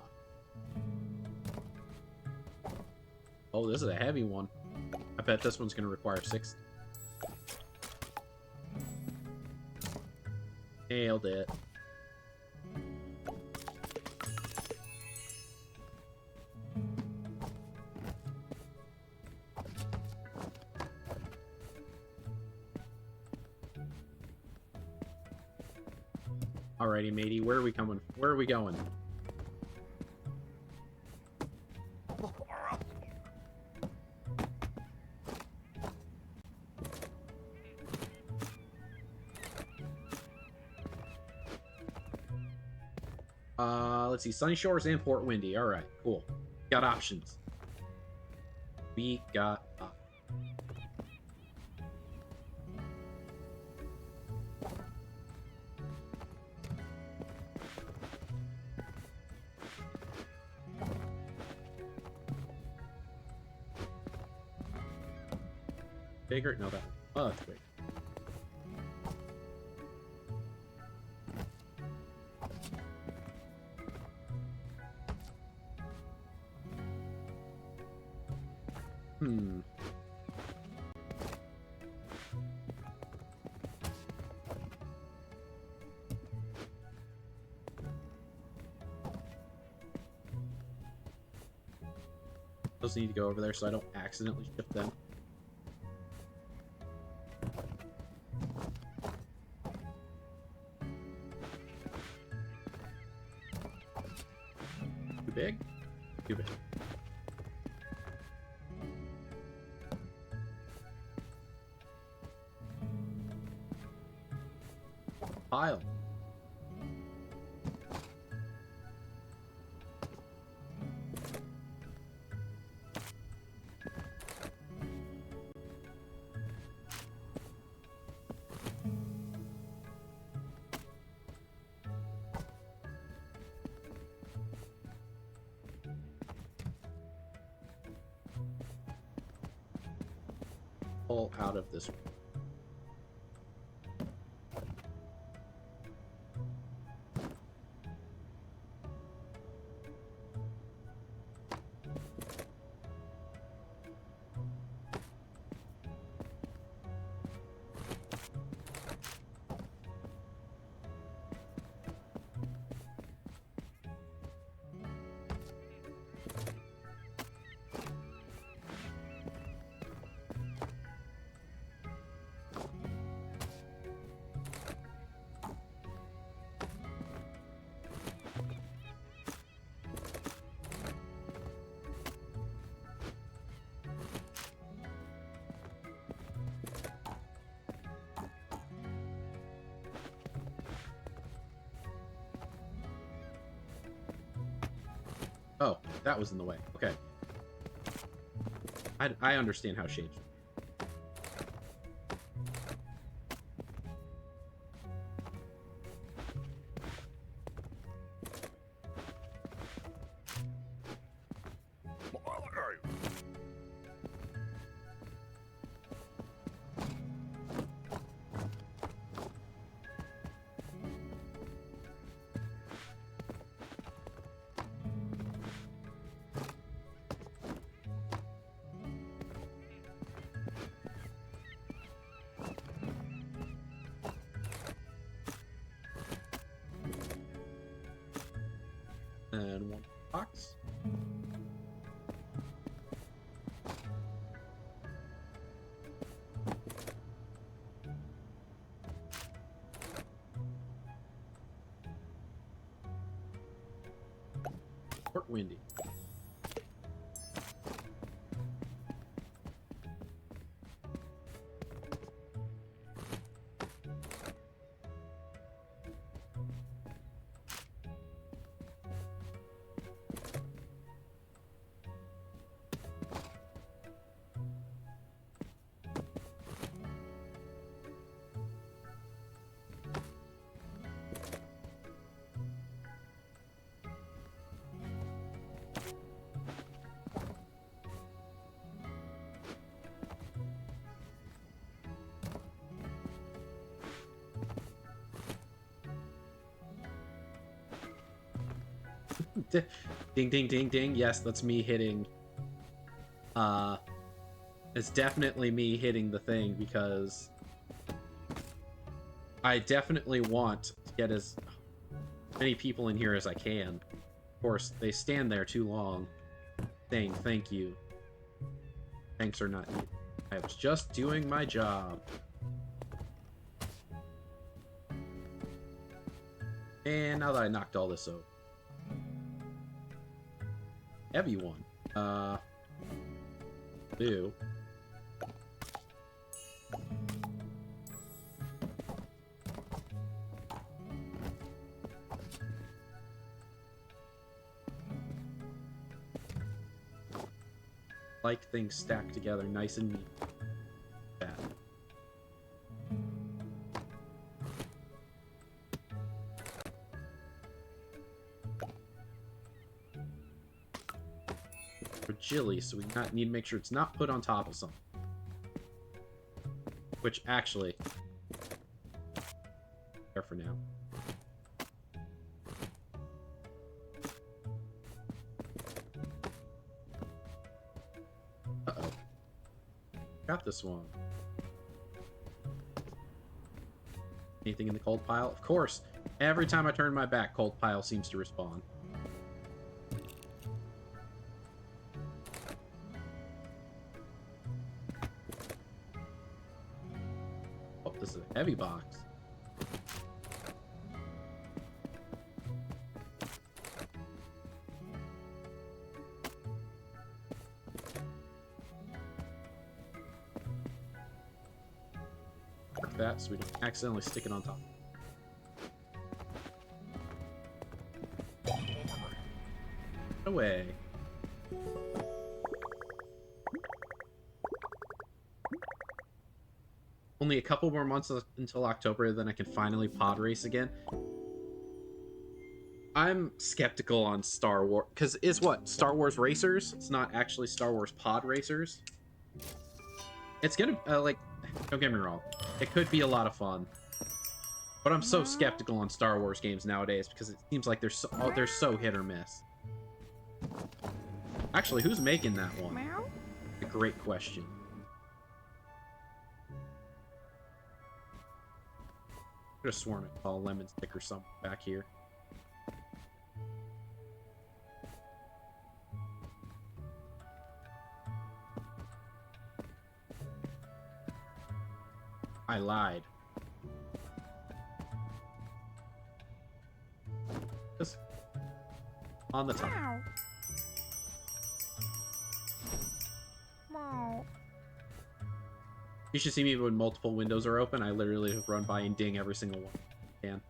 Oh, this is a heavy one. I bet this one's going to require 6. Nailed it. Alrighty, matey, where are we coming? Where are we going? Let's see, Sunny Shores and Port Windy. Alright, cool. Got options. We got bigger? No, that one. Oh, that's big. Hmm. Those need to go over there so I don't accidentally ship them. Too big? Too big. Pile. Pull out of this. that was in the way. Okay. I understand how shades. And one box. Port Windy. Ding, ding, ding, ding. Yes, that's me hitting. It's definitely me hitting the thing because I definitely want to get as many people in here as I can. Of course, they stand there too long saying thank you. Thanks are not needed. I was just doing my job. And now that I knocked all this over. Heavy one. Blue. Like things stacked together nice and neat. Bad. Fragility, so we need to make sure it's not put on top of something. Which actually, there for now. Uh-oh. Got this one. Anything in the cold pile? Of course. Every time I turn my back, cold pile seems to respawn. Oh, this is a heavy box. Mark that so we don't accidentally stick it on top. Away. Only a couple more months until October, then I can finally pod race again. I'm skeptical on Star Wars, because it's what? Star Wars Racers? It's not actually Star Wars Pod Racers. It's gonna, like, don't get me wrong. It could be a lot of fun. But I'm so skeptical on Star Wars games nowadays, because it seems like they're so hit or miss. Actually, who's making that one? Meow? A great question. I could have sworn I saw a lemon stick or something back here. I lied. Just on the top. Meow. Meow. You should see me when multiple windows are open. I literally run by and ding every single one I can.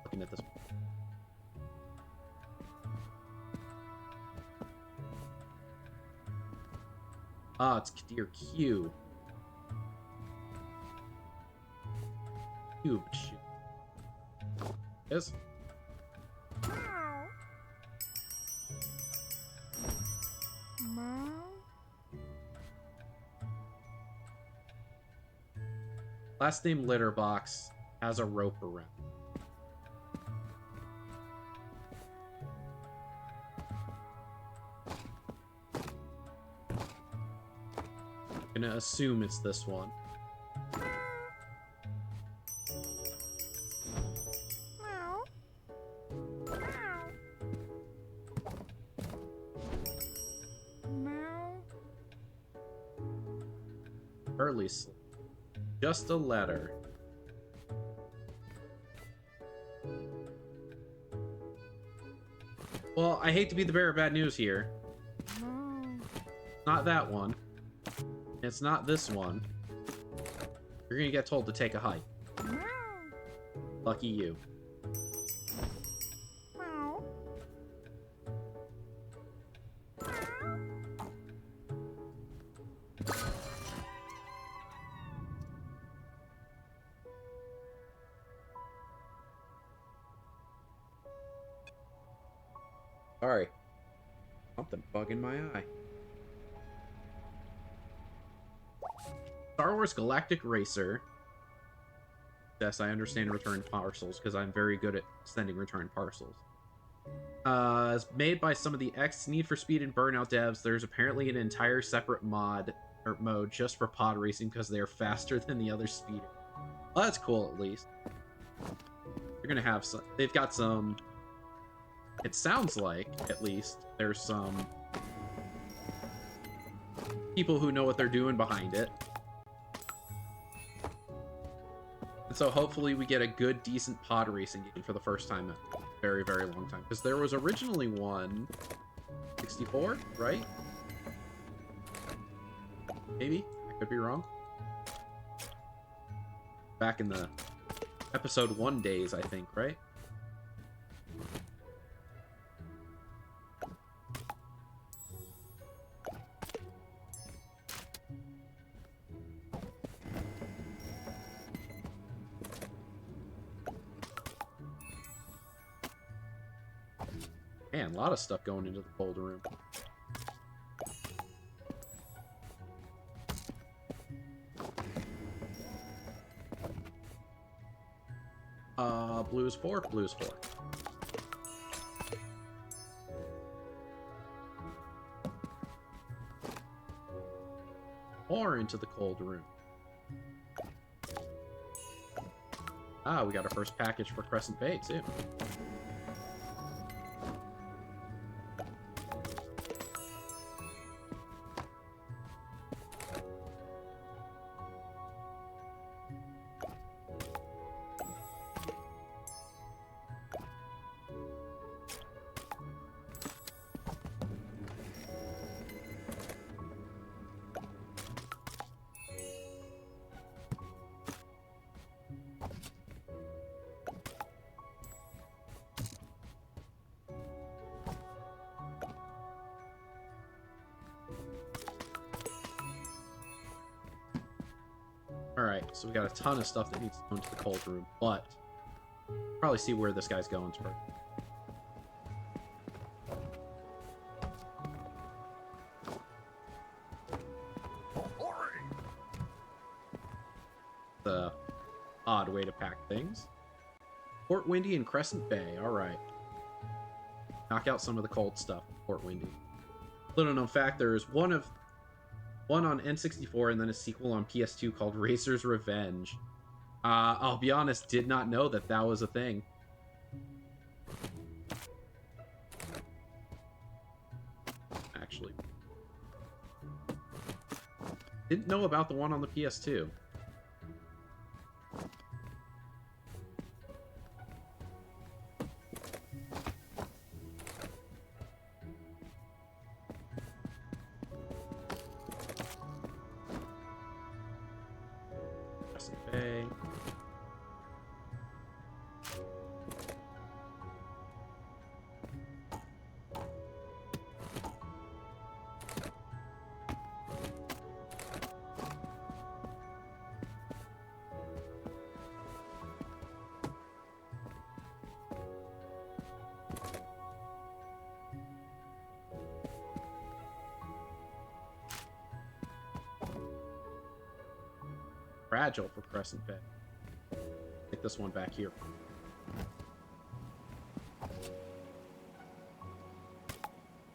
Looking at this. Ah, it's Kadir Q. Cube shoot. Yes. Meow. Meow. Last name litter box has a rope around. I'm gonna assume it's this one. Meow. Meow. Meow. Early sleep. Just a letter. Well, I hate to be the bearer of bad news here. Meow. Not that one. It's not this one. You're gonna get told to take a hike. Meow. Lucky you. Meow. Sorry. Something bugging my eye. Star Wars Galactic Racer. Yes, I understand return parcels because I'm very good at sending return parcels. It's made by some of the Need for Speed and Burnout devs. There's apparently an entire separate mod or mode just for pod racing because they're faster than the other speeders. Well, that's cool at least. They're gonna have some. They've got some. It sounds like, at least, there's some people who know what they're doing behind it. And so hopefully we get a good, decent pod racing game for the first time in a very, very long time. Because there was originally one... 64, right? Maybe? I could be wrong. Back in the episode 1 days, I think, right? Man, a lot of stuff going into the cold room. Blues 4? Blues 4. Or into the cold room. Ah, we got our first package for Crescent Bay, too. Alright, so we got a ton of stuff that needs to go into the cold room, but probably see where this guy's going first. The odd way to pack things. Port Windy and Crescent Bay, alright. Knock out some of the cold stuff, Port Windy. Little known fact, there's one on N64 and then a sequel on PS2 called Racer's Revenge. I'll be honest, did not know that that was a thing. Actually. Didn't know about the one on the PS2. Bay. fragile for Crescent Bay. Take this one back here.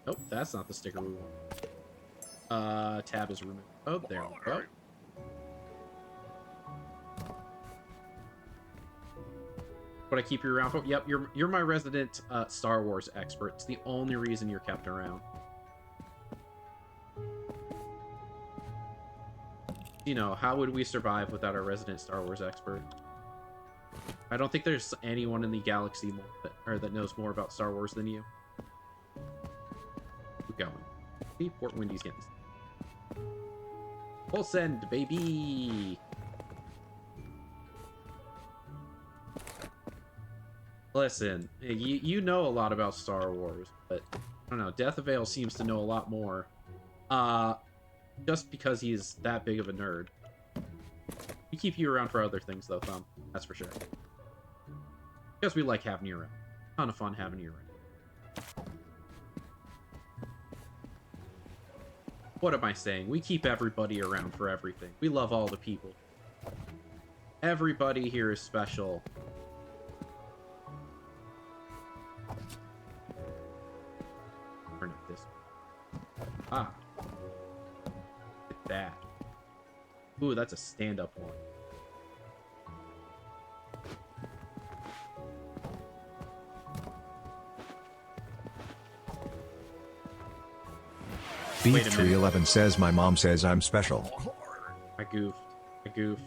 Nope, that's not the sticker we want. Tab is removed. Oh, there we go. What I keep you around for? Yep, you're my resident Star Wars expert. It's the only reason you're kept around. You know, how would we survive without our resident Star Wars expert? I don't think there's anyone in the galaxy that knows more about Star Wars than you. Keep going. See, Port Wendy's getting. Full send, baby! Listen, you know a lot about Star Wars, but I don't know, Death of Veil seems to know a lot more. Just because he's that big of a nerd. We keep you around for other things, though, Thumb. That's for sure. Because we like having you around. Ton of fun having you around. What am I saying? We keep everybody around for everything. We love all the people. Everybody here is special. Turn it this way. Ah. That. Ooh, that's a stand-up one. Beef Tree 11 says my mom says I'm special. I goofed. I goofed.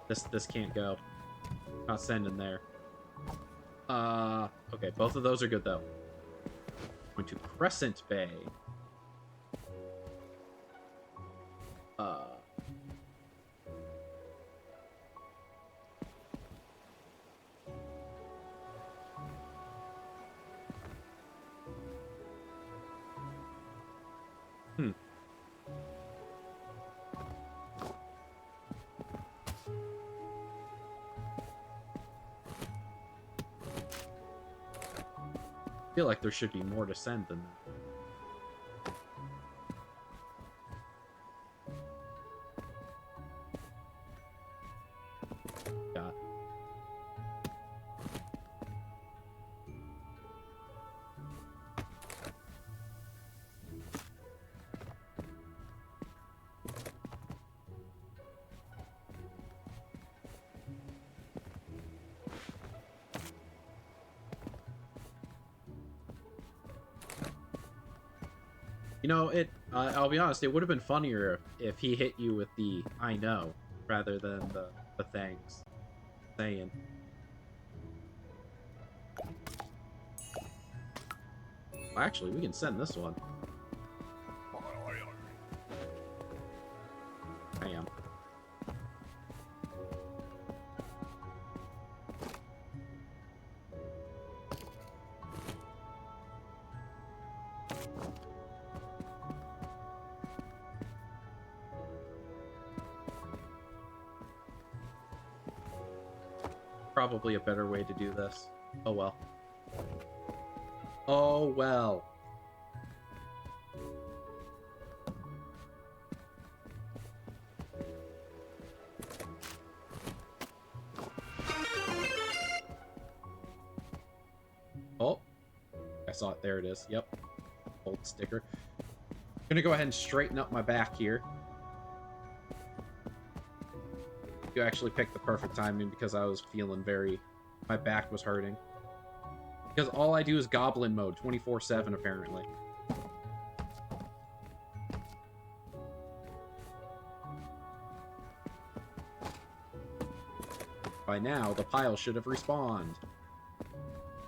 This can't go. Not sending there. Okay, both of those are good though. Going to Crescent Bay. I feel like there should be more to send than that. Yeah. You know, I'll be honest, it would have been funnier if he hit you with the I know rather than the thanks. Saying. Well, actually, we can send this one. Bam. Probably a better way to do this. Oh well. Oh well. Oh, I saw it. There it is. Yep. Old sticker. I'm gonna go ahead and straighten up my back here. You actually picked the perfect timing because I was feeling my back was hurting. Because all I do is goblin mode 24/7 apparently. By now, the pile should have respawned.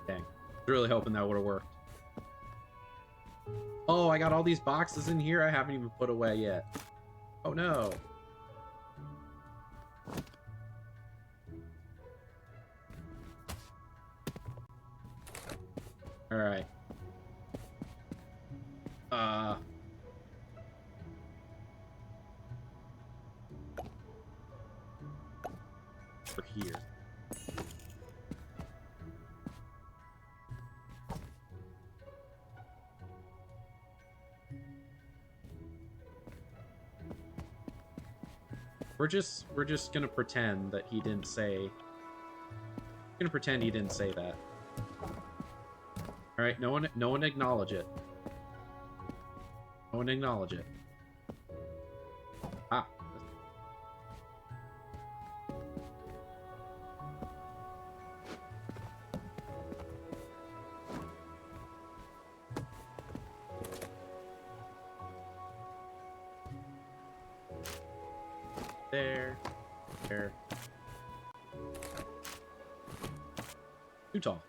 Dang. Really hoping that would have worked. Oh, I got all these boxes in here I haven't even put away yet. Oh no. Alright. For here. We're just gonna pretend that he didn't say. Gonna pretend he didn't say that. All right, no one acknowledge it. No one acknowledge it. Ah. There. Too tall.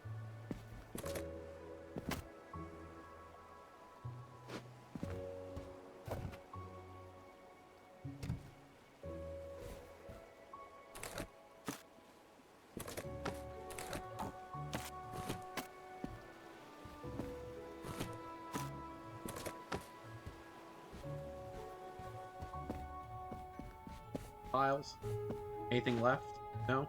Files. Anything left? No?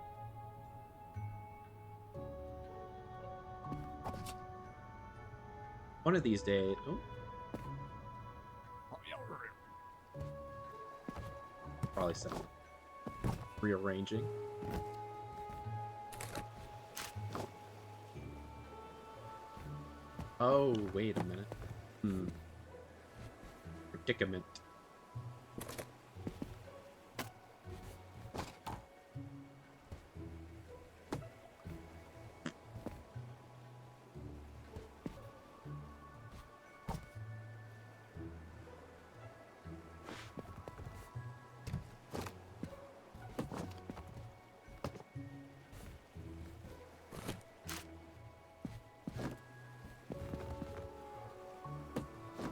One of these days... Oh. Probably sound rearranging. Oh, wait a minute. Predicament.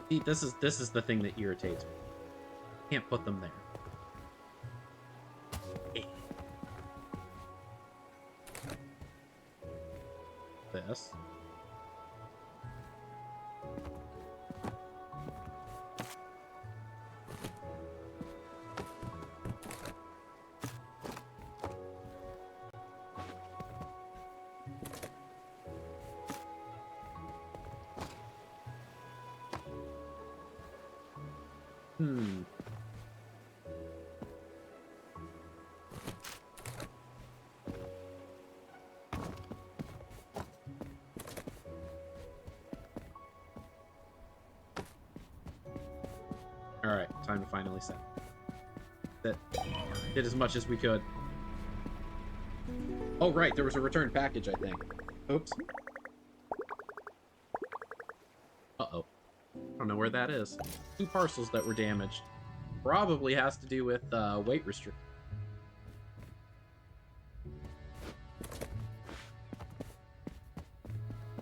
See, this is the thing that irritates me. Can't put them there. This. Alright, time to finally set. That did as much as we could. Oh, right, there was a return package, I think. Oops. Uh-oh. I don't know where that is. 2 parcels that were damaged. Probably has to do with weight restriction.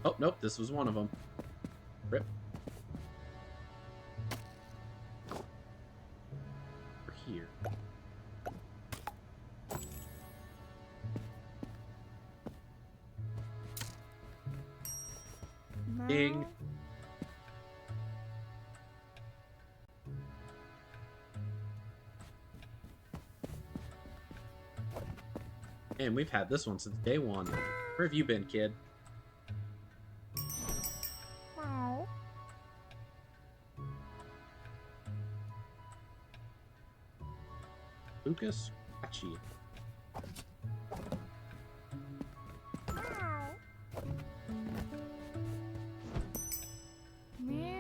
Oh, nope, this was one of them. Rip. Over here. Ding. Meow. And we've had this one since day one. Where have you been, kid? Meow. Lucas? Hachi. Meow. Meow.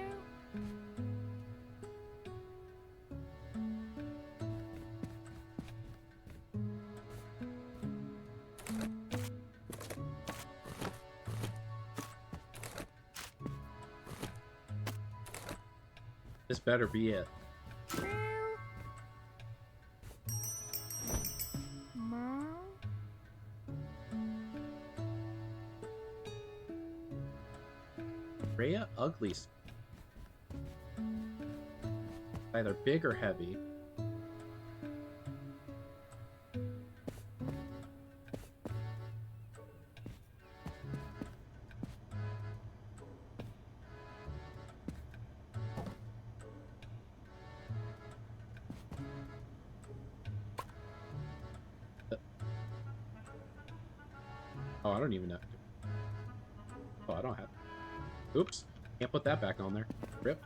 This better be it. Meow. Rhea Ugly. Either big or heavy. Oh, I don't even know. Oh, I don't have. Oops. Can't put that back on there. Rip.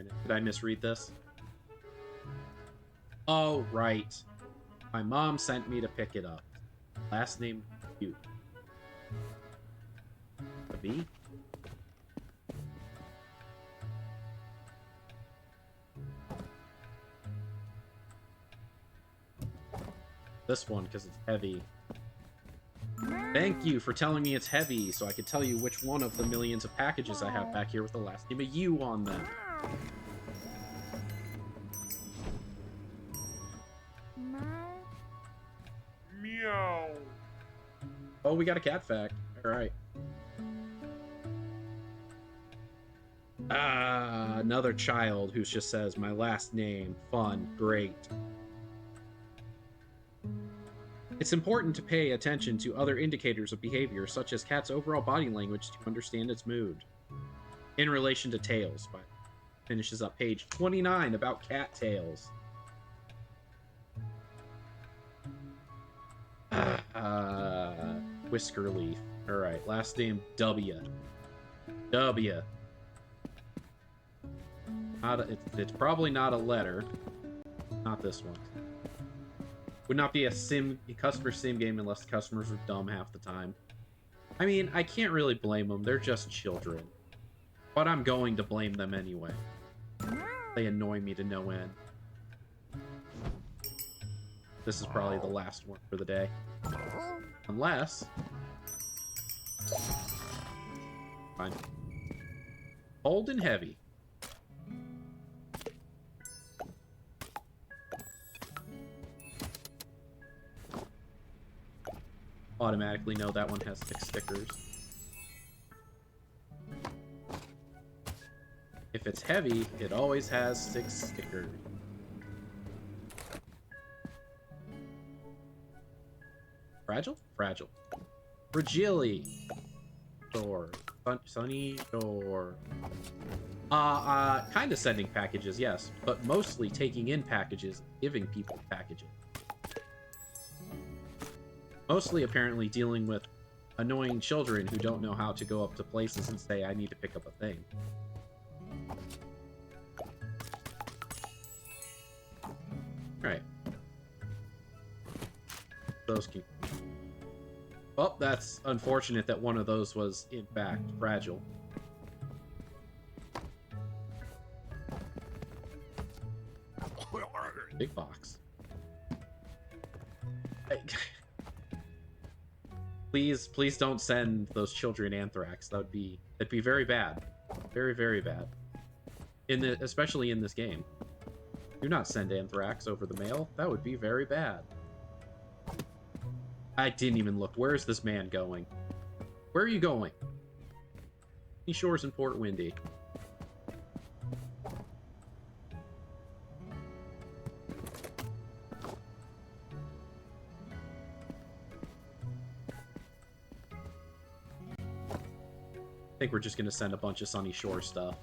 minute. Did I misread this? Oh, right. My mom sent me to pick it up. Last name, cute. A V? This one, because it's heavy. Thank you for telling me it's heavy, so I could tell you which one of the millions of packages I have back here with the last name of U on them. Meow. Oh, we got a cat fact. Alright. Another child who just says, my last name, fun, great. It's important to pay attention to other indicators of behavior, such as cat's overall body language, to understand its mood. In relation to tails, but finishes up page 29 about cat tails. Whisker leaf. Alright, last name W. W. It's probably not a letter. Not this one. Would not be a customer sim game unless the customers were dumb half the time. I mean, I can't really blame them. They're just children. But I'm going to blame them anyway. They annoy me to no end. This is probably the last one for the day. Unless... Fine. Old and heavy. Automatically know that one has 6 stickers. If it's heavy, it always has 6 stickers. Fragile? Fragile. Fragile. Door. Sunny door. Kind of sending packages, yes, but mostly taking in packages, giving people packages. Mostly, apparently, dealing with annoying children who don't know how to go up to places and say, I need to pick up a thing. Alright. Those can... Well, that's unfortunate that one of those was, in fact, fragile. Big box. Please don't send those children anthrax. That'd be very bad. Very, very bad. Especially in this game. Do not send anthrax over the mail. That would be very bad. I didn't even look. Where is this man going? Where are you going? He shores in Port Windy. I think we're just gonna send a bunch of Sunny Shore stuff.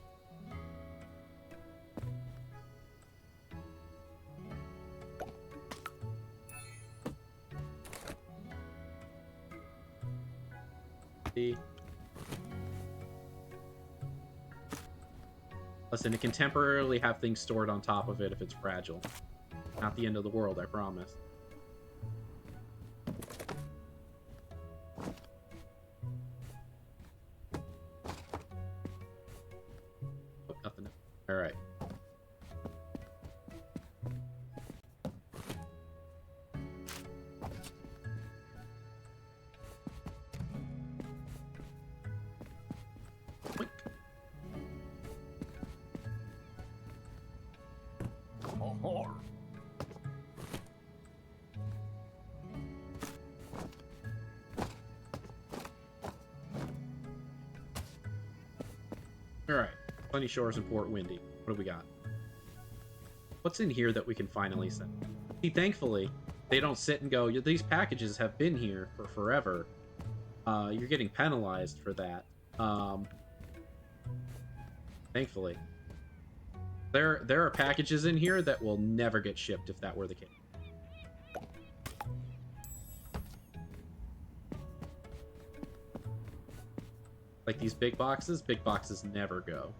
Listen, it can temporarily have things stored on top of it if it's fragile. Not the end of the world, I promise. Oh, nothing. Alright. Alright. Sunny Shores and Port Windy. What do we got? What's in here that we can finally send? See, thankfully, they don't sit and go, these packages have been here for forever. You're getting penalized for that. Thankfully. There are packages in here that will never get shipped if that were the case. Like these big boxes never go.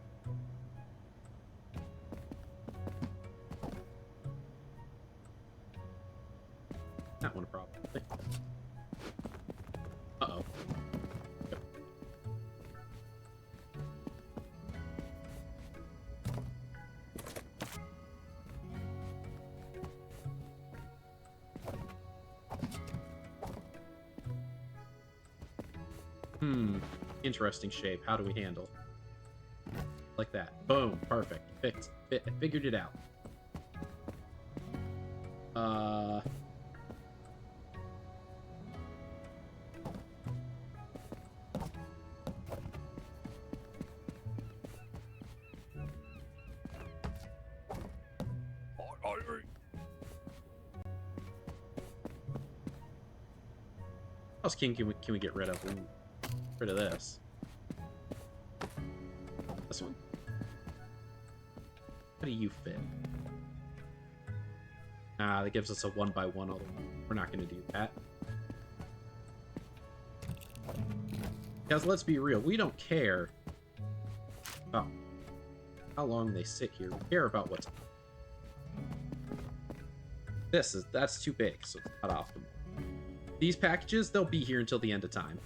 Interesting shape. How do we handle? Like that. Boom. Perfect. Fixed. Figured it out. What else can we get rid of? Ooh, rid of this. This one. How do you fit? Ah, that gives us a 1x1. Although we're not going to do that. Because let's be real, we don't care about how long they sit here. We care about what's. That's too big, so it's not optimal. These packages, they'll be here until the end of time.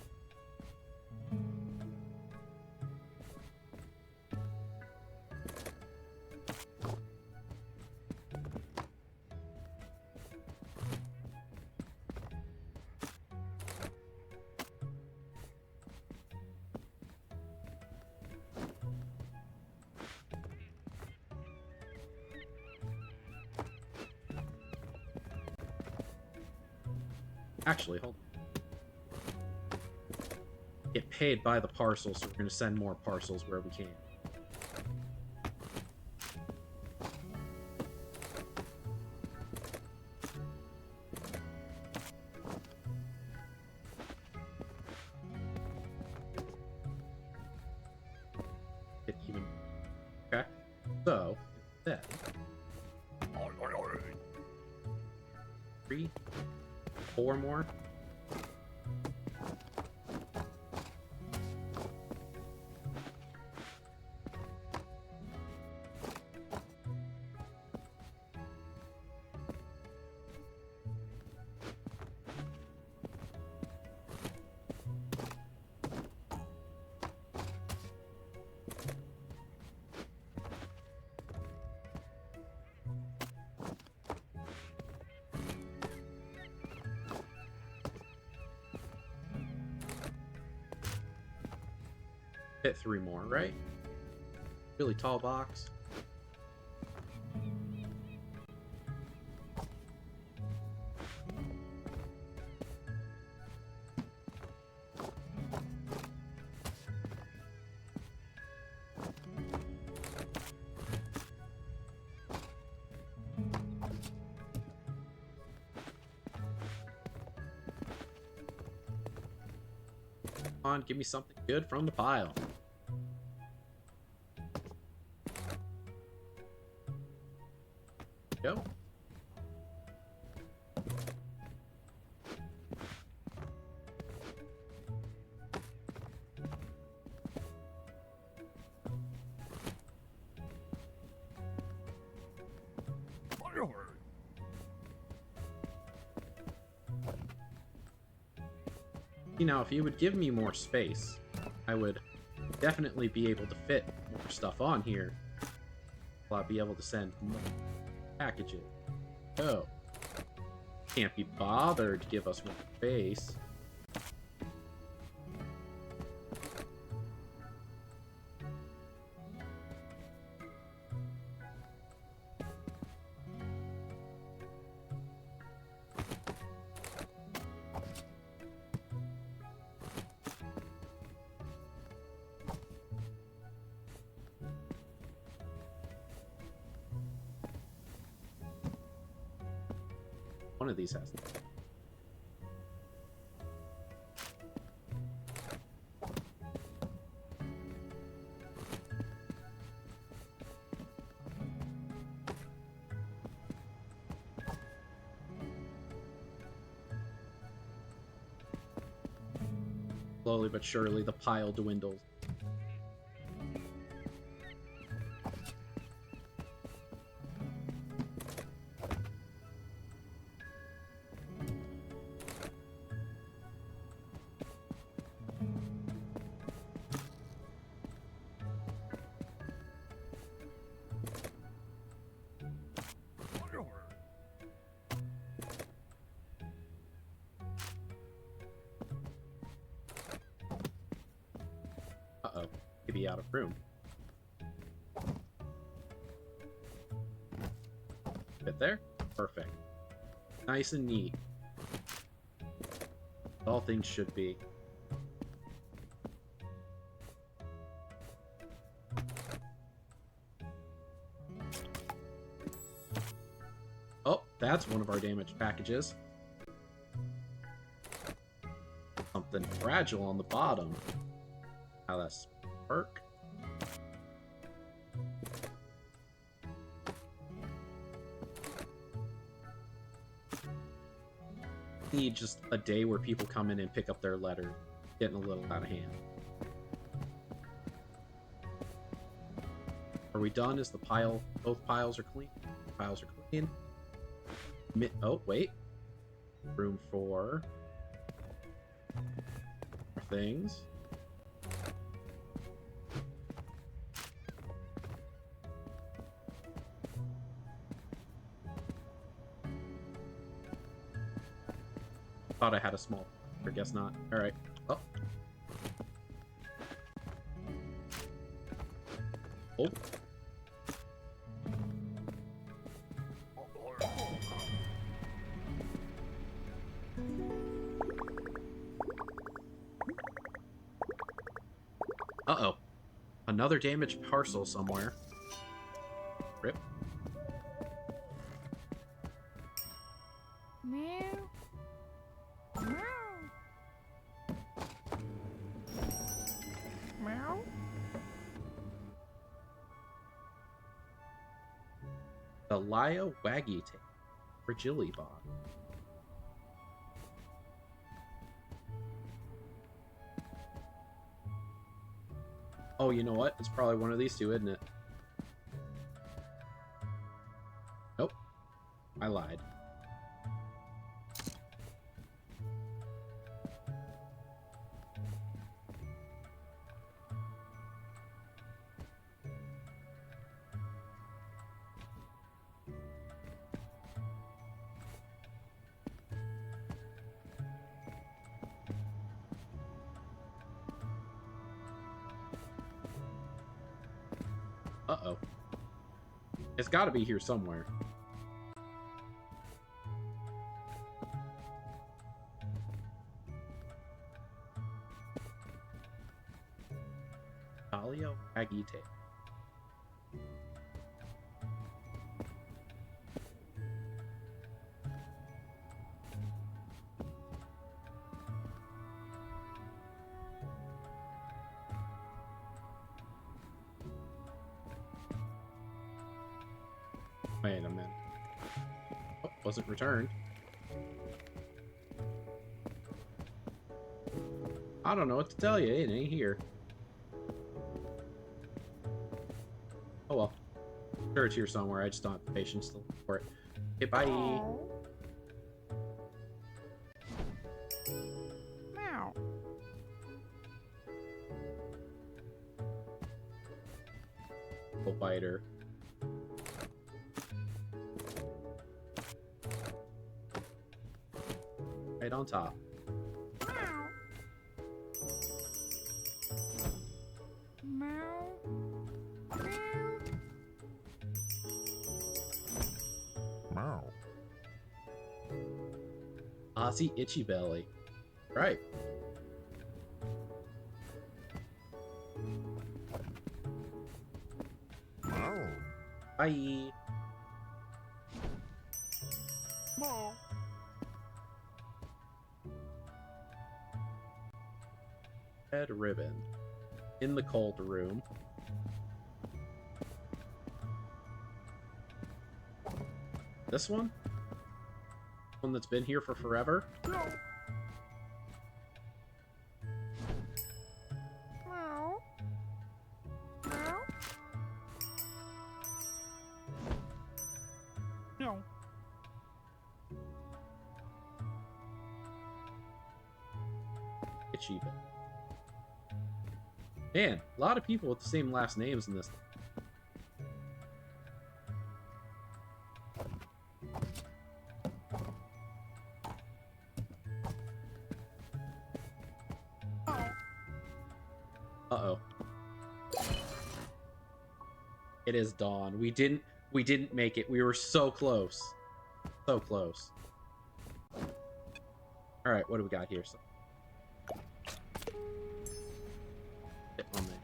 Actually, hold on. Get paid by the parcel, so we're going to send more parcels where we can. Get even. Okay. So, then. 3, 4 more. Hit 3 more, right? Really tall box. Come on, give me something good from the pile. Go. You know, if you would give me more space, I would definitely be able to fit more stuff on here. I'll be able to send more packages. Oh. Can't be bothered to give us more space. One of these has. Slowly but surely, the pile dwindles. be out of room. Fit there? Perfect. Nice and neat. All things should be. Oh, that's one of our damaged packages. Something fragile on the bottom. How that's perk. Need just a day where people come in and pick up their letter, getting a little out of hand. Are we done? Is the pile? Both piles are clean. Piles are clean. Oh wait, room for things. Thought I had a small, I guess not. All right. Oh. Oh. Uh-oh. Another damaged parcel somewhere. Rip. Meow. Meow. Meow. The Laya Waggy tail. Fragility Bond. Oh, you know what? It's probably one of these two, isn't it? Nope. I lied. Uh-oh. It's got to be here somewhere. Dahlia Agite. Wait a minute. Oh, wasn't returned. I don't know what to tell you. It ain't here. Oh well. Sure, it's here somewhere. I just don't have the patience to look for it. Okay, bye. Meow. Little biter. Right on top. Meow. Meow. Ozzy Itchy Belly. Right. Meow. Bye. Meow. Red ribbon. In the cold room. This one? One that's been here for forever? Meow. Meow. Meow. Itchy Belly. Man, a lot of people with the same last names in this. Uh-oh. It is dawn. We didn't make it. We were so close. So close. All right, what do we got here? So, get on there.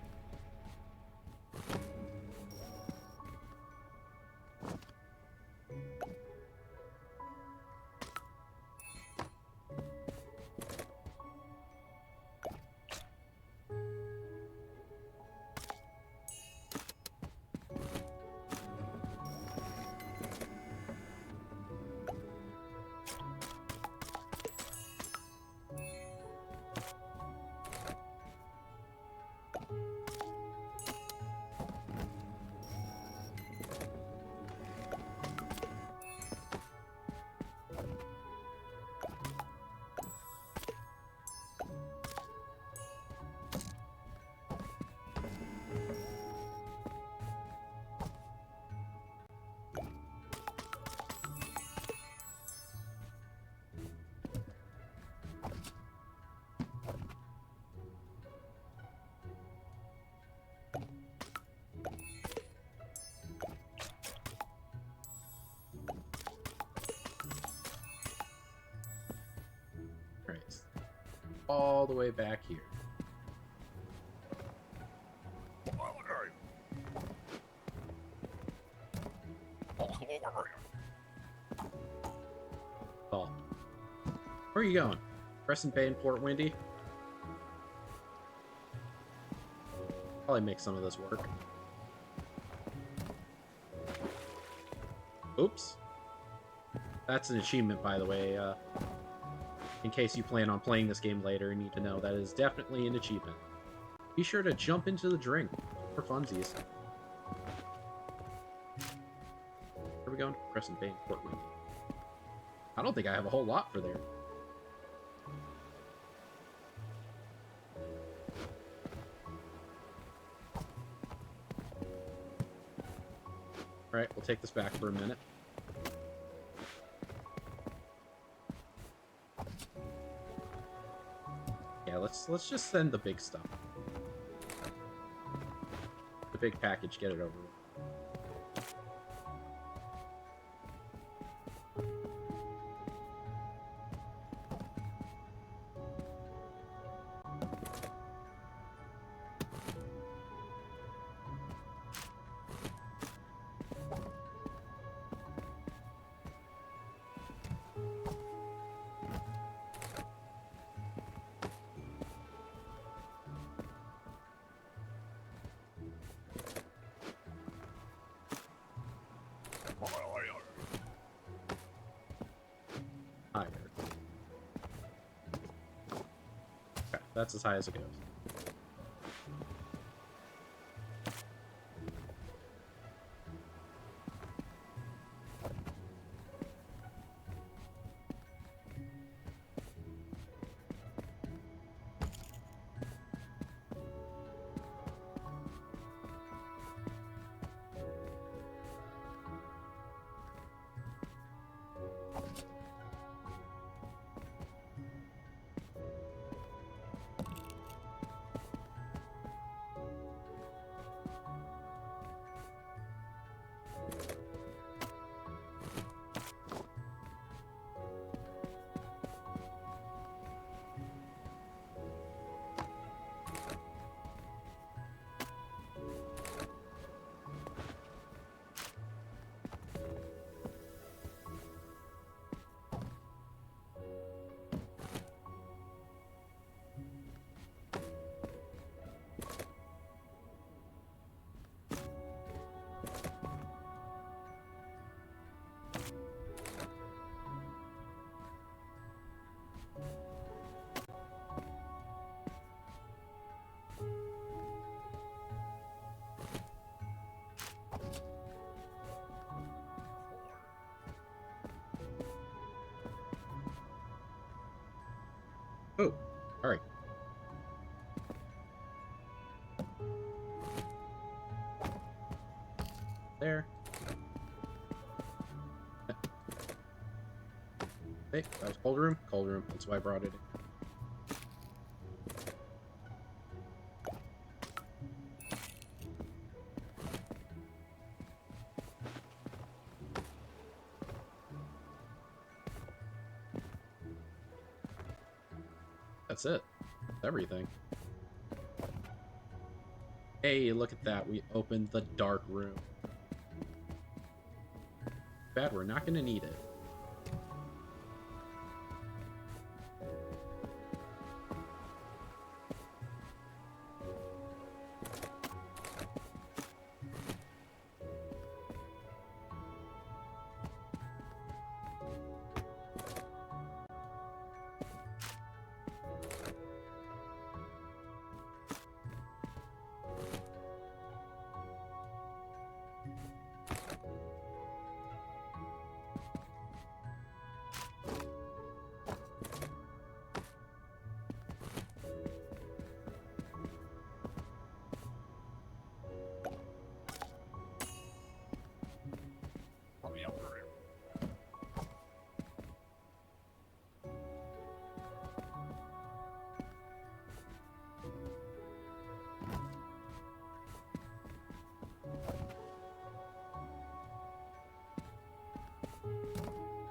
Right. All the way back here. Oh. Where are you going? Crescent Bay and Port Windy? Probably make some of this work. Oops. That's an achievement, by the way. In case you plan on playing this game later and need to know, that is definitely an achievement. Be sure to jump into the drink for funsies. Where are we going? Crescent Bay and Port Windy. I don't think I have a whole lot for there. Alright, we'll take this back for a minute. Yeah, let's just send the big stuff. The big package, get it over with. Higher. Okay, that's as high as it goes. Oh, alright. There. Hey, that was cold room? Cold room. That's why I brought it in. that's it. That's everything. Hey, look at that. We opened the dark room. Bad, we're not gonna need it.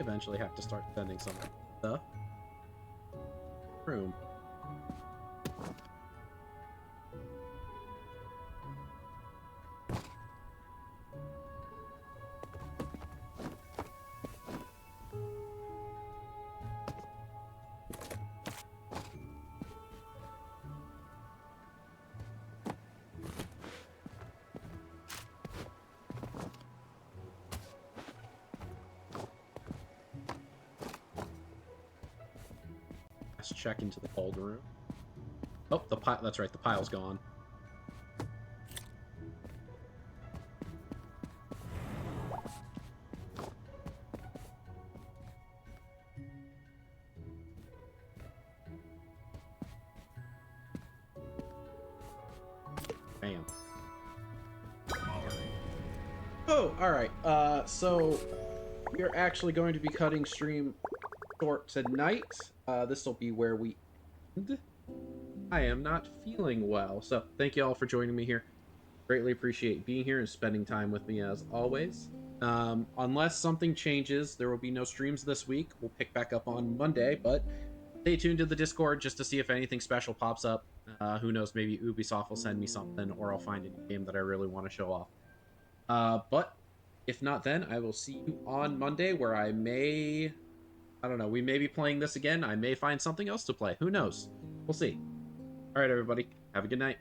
Eventually have to start sending some stuff. Room. Let's check into the cold room. Oh, the pile. That's right. The pile's gone. Bam. Oh, all right. So we're actually going to be cutting stream short tonight. This will be where we end. I am not feeling well, so thank you all for joining me here. Greatly appreciate being here and spending time with me as always. Unless something changes, there will be no streams this week. We'll pick back up on Monday, but stay tuned to the Discord just to see if anything special pops up. Who knows, maybe Ubisoft will send me something, or I'll find a new game that I really want to show off. But if not then, I will see you on Monday, where I don't know, we may be playing this again. I may find something else to play. Who knows? We'll see. All right, everybody. Have a good night.